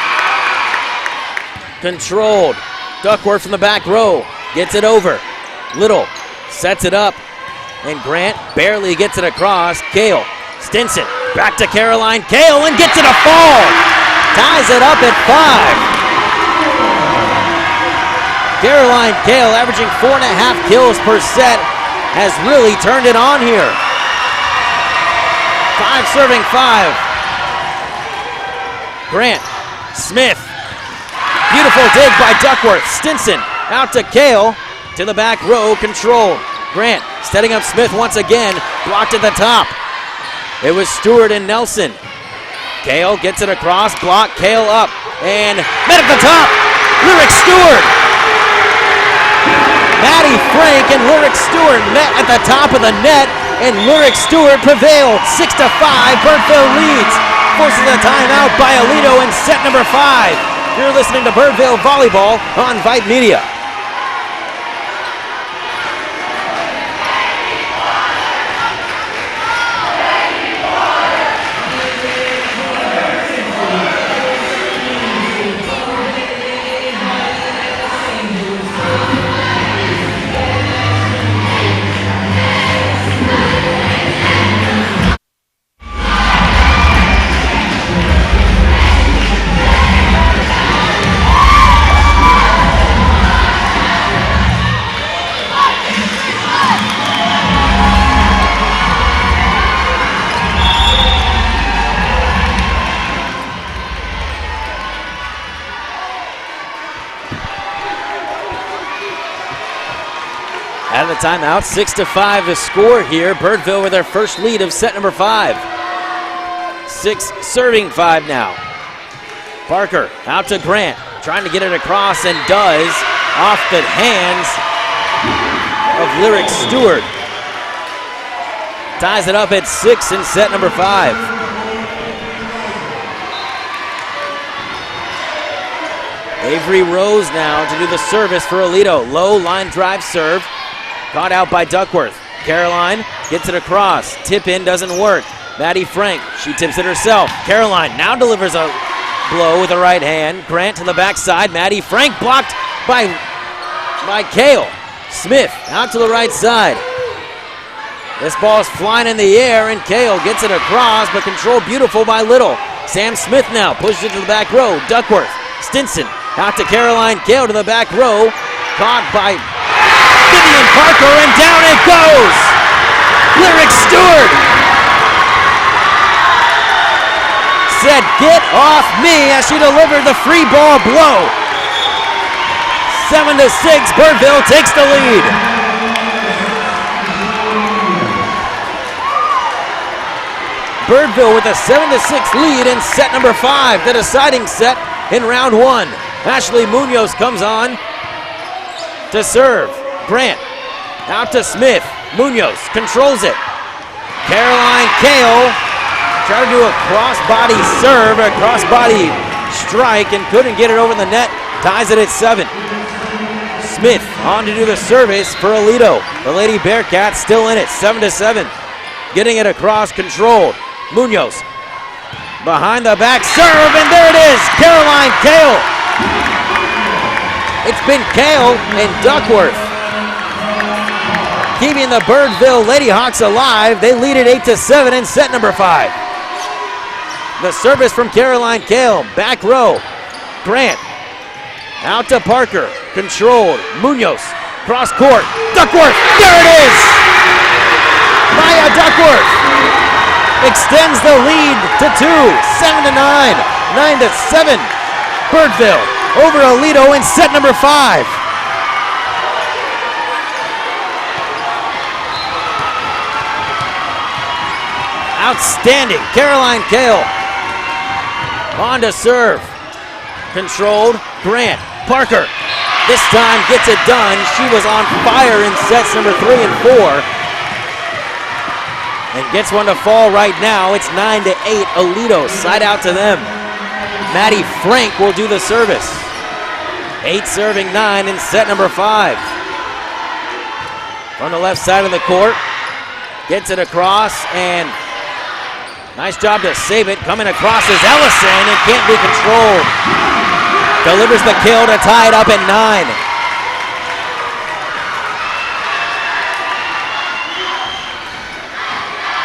Controlled. Duckworth from the back row. Gets it over. Little sets it up. And Grant barely gets it across. Kale. Stinson. Back to Caroline Kale and gets it a fall. Ties it up at 5. Caroline Kale, averaging 4.5 kills per set, has really turned it on here. 5 serving 5. Grant, Smith. Beautiful dig by Duckworth. Stinson out to Kale. To the back row, control. Grant setting up Smith once again. Blocked at the top. It was Stewart and Nelson. Kale gets it across. Block. Kale up. And met at the top. Lyric Stewart. Maddie Frank and Lyric Stewart met at the top of the net. And Lyric Stewart prevailed. 6-5. Birdville leads. Forces a timeout by Aledo in set number 5. You're listening to Birdville Volleyball on Vype Media.
Out of the timeout, 6-5 the score here. Birdville with their first lead of set number 5. 6 serving 5 now. Parker out to Grant, trying to get it across and does, off the hands of Lyric Stewart. Ties it up at 6 in set number 5. Avery Rose now to do the service for Aledo. Low line drive serve. Caught out by Duckworth. Caroline gets it across. Tip in doesn't work. Maddie Frank, she tips it herself. Caroline now delivers a blow with the right hand. Grant to the backside. Maddie Frank blocked by Kale. Smith out to the right side. This ball is flying in the air, and Kale gets it across, but controlled beautiful by Little. Sam Smith now pushes it to the back row. Duckworth, Stinson out to Caroline. Kale to the back row. Caught by Vivian Parker, and down it goes. Lyric Stewart said, "Get off me," as she delivered the free ball blow. 7-6, Birdville takes the lead. Birdville with a 7-6 lead in set number 5, the deciding set in round 1. Ashley Munoz comes on to serve. Grant out to Smith. Munoz controls it. Caroline Kale tried to do a cross-body serve, a cross-body strike, and couldn't get it over the net. Ties it at 7. Smith on to do the service for Aledo. The Lady Bearcats still in it, 7-7. Getting it across, controlled. Munoz behind the back serve, and there it is, Caroline Kale. It's been Kale and Duckworth keeping the Birdville Lady Hawks alive. They lead it 8-7 in set number 5. The service from Caroline Kale, back row. Grant out to Parker, controlled. Munoz cross court. Duckworth, there it is. Maya Duckworth extends the lead to 2, 7-9, 9-7. Birdville over Aledo in set number 5. Outstanding. Caroline Kale on to serve. Controlled. Grant. Parker this time gets it done. She was on fire in sets number 3 and 4. And gets one to fall right now. It's 9-8. Aledo side out to them. Maddie Frank will do the service. 8 serving 9 in set number 5. From the left side of the court. Gets it across, and nice job to save it. Coming across is Ellison, and can't be controlled. Delivers the kill to tie it up at 9.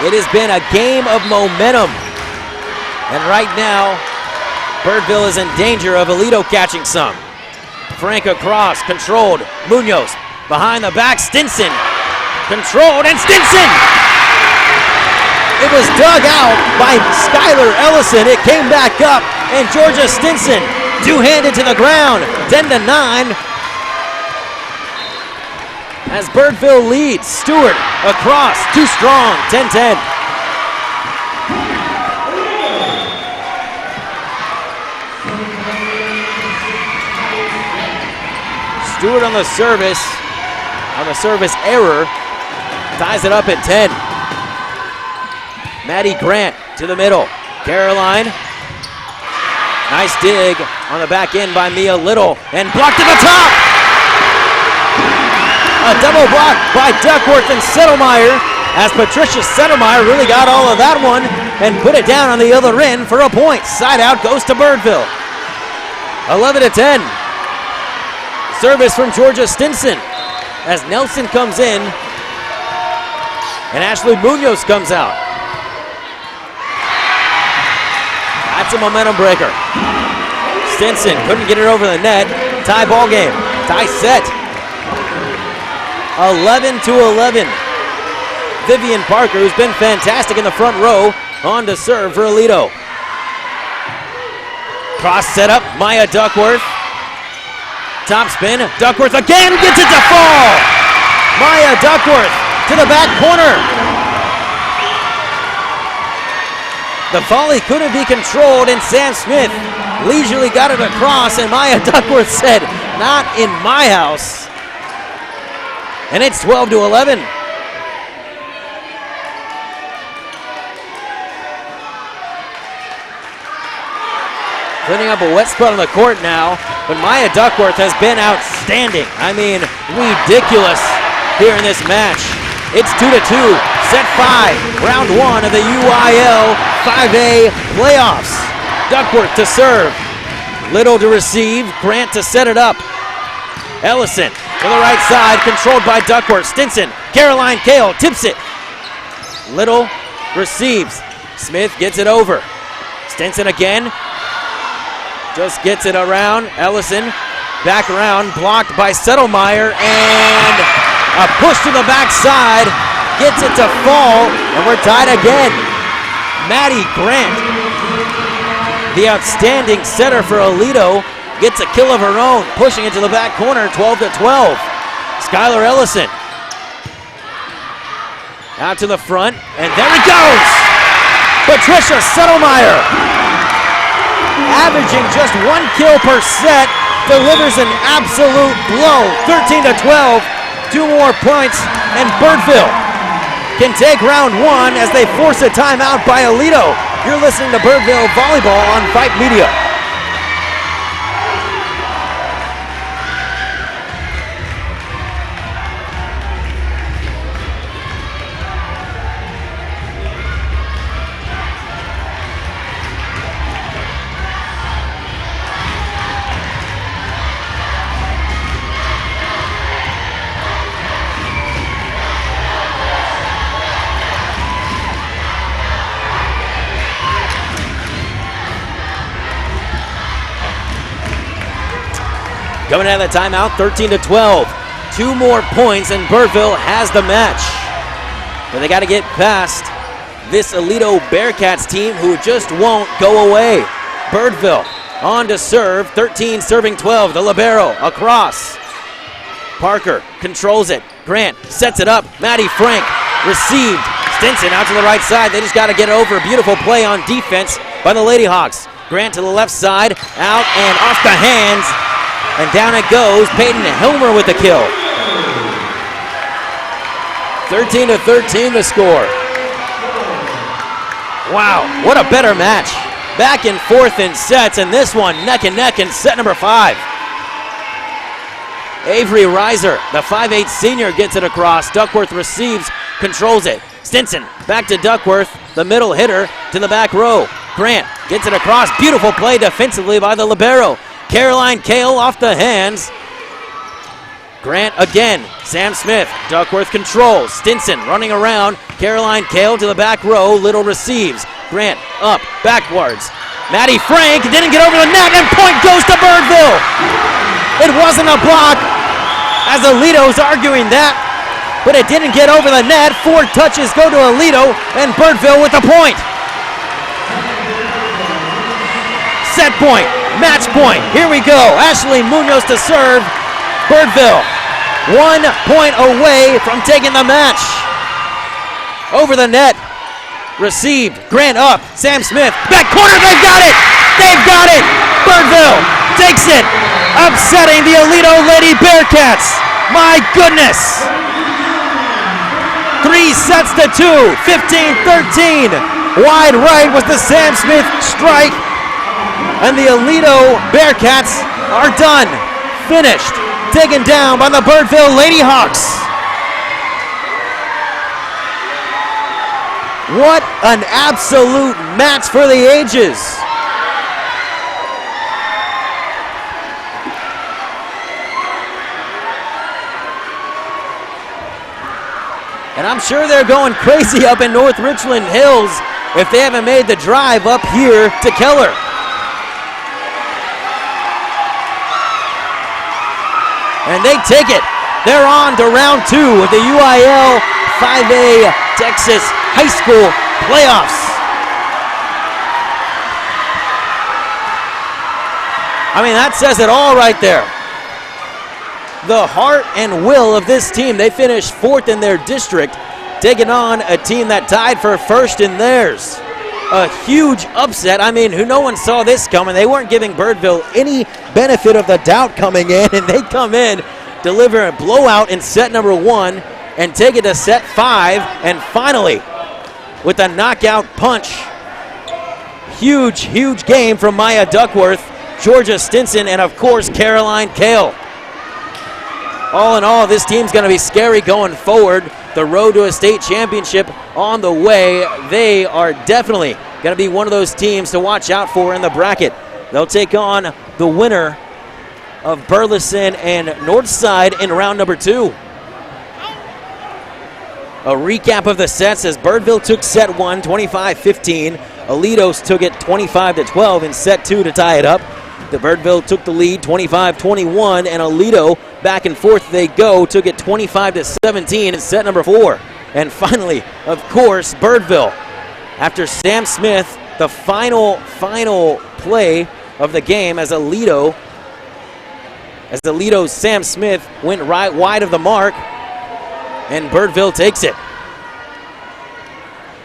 It has been a game of momentum. And right now, Birdville is in danger of Aledo catching some. Frank across, controlled. Munoz behind the back. Stinson controlled, and Stinson! It was dug out by Skylar Ellison. It came back up, and Georgia Stinson two-handed to the ground. 10-9. As Birdville leads. Stewart across, too strong, 10-10. Stewart on the service error, ties it up at 10. Maddie Grant to the middle. Caroline, nice dig on the back end by Mia Little, and blocked to the top. A double block by Duckworth and Settlemeyer, as Patricia Settlemeyer really got all of that one and put it down on the other end for a point. Side out goes to Birdville. 11-10. Service from Georgia Stinson as Nelson comes in and Ashley Munoz comes out. That's a momentum breaker. Stinson couldn't get it over the net. Tie ball game. Tie set. 11-11. Vivian Parker, who's been fantastic in the front row, on to serve for Aledo. Cross set up, Maya Duckworth. Top spin, Duckworth again gets it to fall. Maya Duckworth to the back corner. The volley couldn't be controlled, and Sam Smith leisurely got it across, and Maya Duckworth said, "Not in my house." And it's 12-11. Cleaning up a wet spot on the court now, but Maya Duckworth has been outstanding. I mean, ridiculous here in this match. It's 2-2, set 5, round 1 of the UIL 5A playoffs. Duckworth to serve, Little to receive, Grant to set it up. Ellison to the right side, controlled by Duckworth. Stinson, Caroline Kale tips it. Little receives, Smith gets it over. Stinson again, just gets it around. Ellison back around, blocked by Settlemeyer, and a push to the backside, gets it to fall, and we're tied again. Maddie Grant, the outstanding setter for Aledo, gets a kill of her own, pushing it to the back corner, 12-12. Skylar Ellison out to the front, and there it goes! Patricia Settlemeyer, averaging just 1 kill per set, delivers an absolute blow. 13-12, 2 more points, and Birdville can take round 1 as they force a timeout by Aledo. You're listening to Birdville Volleyball on Vype Media. Coming out of the timeout, 13-12. 2 more points, and Birdville has the match. But they got to get past this Aledo Bearcats team who just won't go away. Birdville on to serve, 13 serving 12. The libero across. Parker controls it. Grant sets it up. Maddie Frank received. Stinson out to the right side. They just got to get it over. Beautiful play on defense by the Lady Hawks. Grant to the left side, out and off the hands. And down it goes, Peyton Hilmer with the kill. 13-13 the score. Wow, what a better match. Back and forth in sets, and this one neck and neck in set number 5. Avery Reiser, the 5'8" senior, gets it across. Duckworth receives, controls it. Stinson back to Duckworth, the middle hitter to the back row. Grant gets it across. Beautiful play defensively by the libero. Caroline Kale off the hands. Grant again. Sam Smith. Duckworth controls. Stinson running around. Caroline Kale to the back row. Little receives. Grant up, backwards. Maddie Frank didn't get over the net, and point goes to Birdville. It wasn't a block, as Aledo's arguing that, but it didn't get over the net. 4 touches go to Aledo, and Birdville with the point. Set point. Match point. Here we go. Ashley Munoz to serve. Birdville 1 point away from taking the match. Over the net. Received. Grant up. Sam Smith. Back corner. They've got it. They've got it. Birdville takes it. Upsetting the Aledo Lady Bearcats. My goodness. 3 sets to 2. 15-13. Wide right was the Sam Smith strike. And the Aledo Bearcats are done, finished, taken down by the Birdville Lady Hawks. What an absolute match for the ages. And I'm sure they're going crazy up in North Richland Hills if they haven't made the drive up here to Keller. And they take it. They're on to round 2 of the UIL 5A Texas High School playoffs. I mean, that says it all right there. the heart and will of this team. They finished 4th in their district, taking on a team that tied for 1st in theirs. A huge upset. I mean, no one saw this coming. They weren't giving Birdville any benefit of the doubt coming in, and they come in, deliver a blowout in set number 1, and take it to set 5, and finally, with a knockout punch. Huge game from Maya Duckworth, Georgia Stinson, and of course, Caroline Kale. All in all, this team's going to be scary going forward. The road to a state championship on the way. They are definitely going to be one of those teams to watch out for in the bracket. They'll take on the winner of Burleson and Northside in round number 2. A recap of the sets as Birdville took set 1, 25-15. Aledo took it 25-12 in set 2 to tie it up. The Birdville took the lead 25-21, and Aledo, back and forth they go, took it 25-17 in set number 4. And finally, of course, Birdville, after Sam Smith, the final play of the game as Aledo's Sam Smith went right wide of the mark, and Birdville takes it.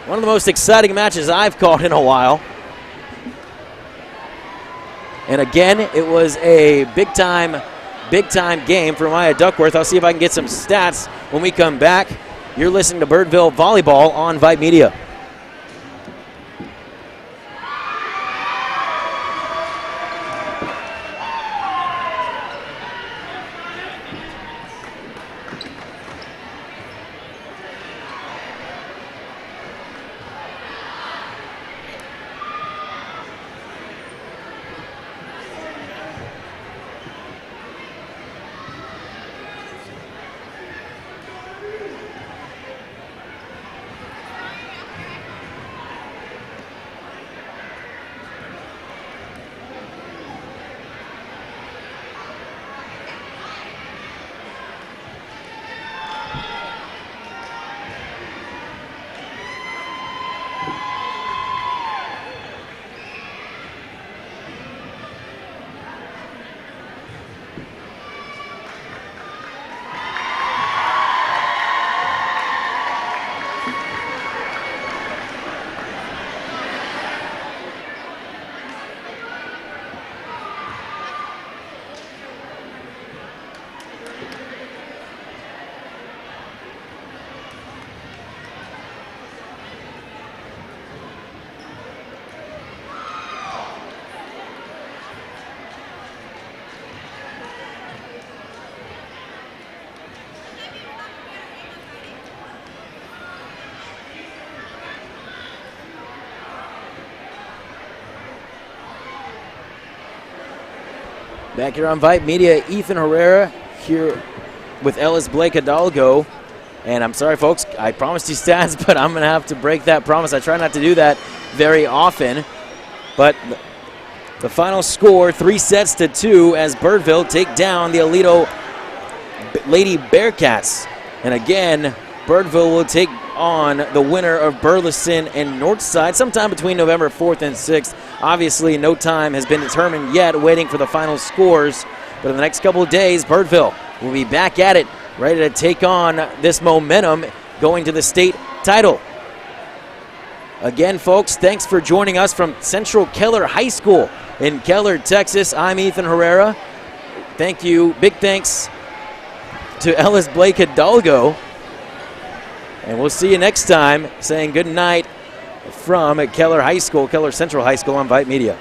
One of the most exciting matches I've called in a while. And again, it was a big time game for Maya Duckworth. I'll see if I can get some stats when we come back. You're listening to Birdville Volleyball on Vype Media. Back here on Vype Media, Ethan Herrera here with Ellis Blake Hidalgo. And I'm sorry, folks, I promised you stats, but I'm going to have to break that promise. I try not to do that very often. But the final score, 3-2, as Birdville take down the Aledo Lady Bearcats. And again, Birdville will take on the winner of Burleson and Northside sometime between November 4th and 6th. Obviously, no time has been determined yet, waiting for the final scores. But in the next couple of days, Birdville will be back at it, ready to take on this momentum going to the state title. Again, folks, thanks for joining us from Central Keller High School in Keller, Texas. I'm Ethan Herrera. Thank you. Big thanks to Ellis Blake Hidalgo. And we'll see you next time, saying good night from Keller High School, Keller Central High School on Vype Media.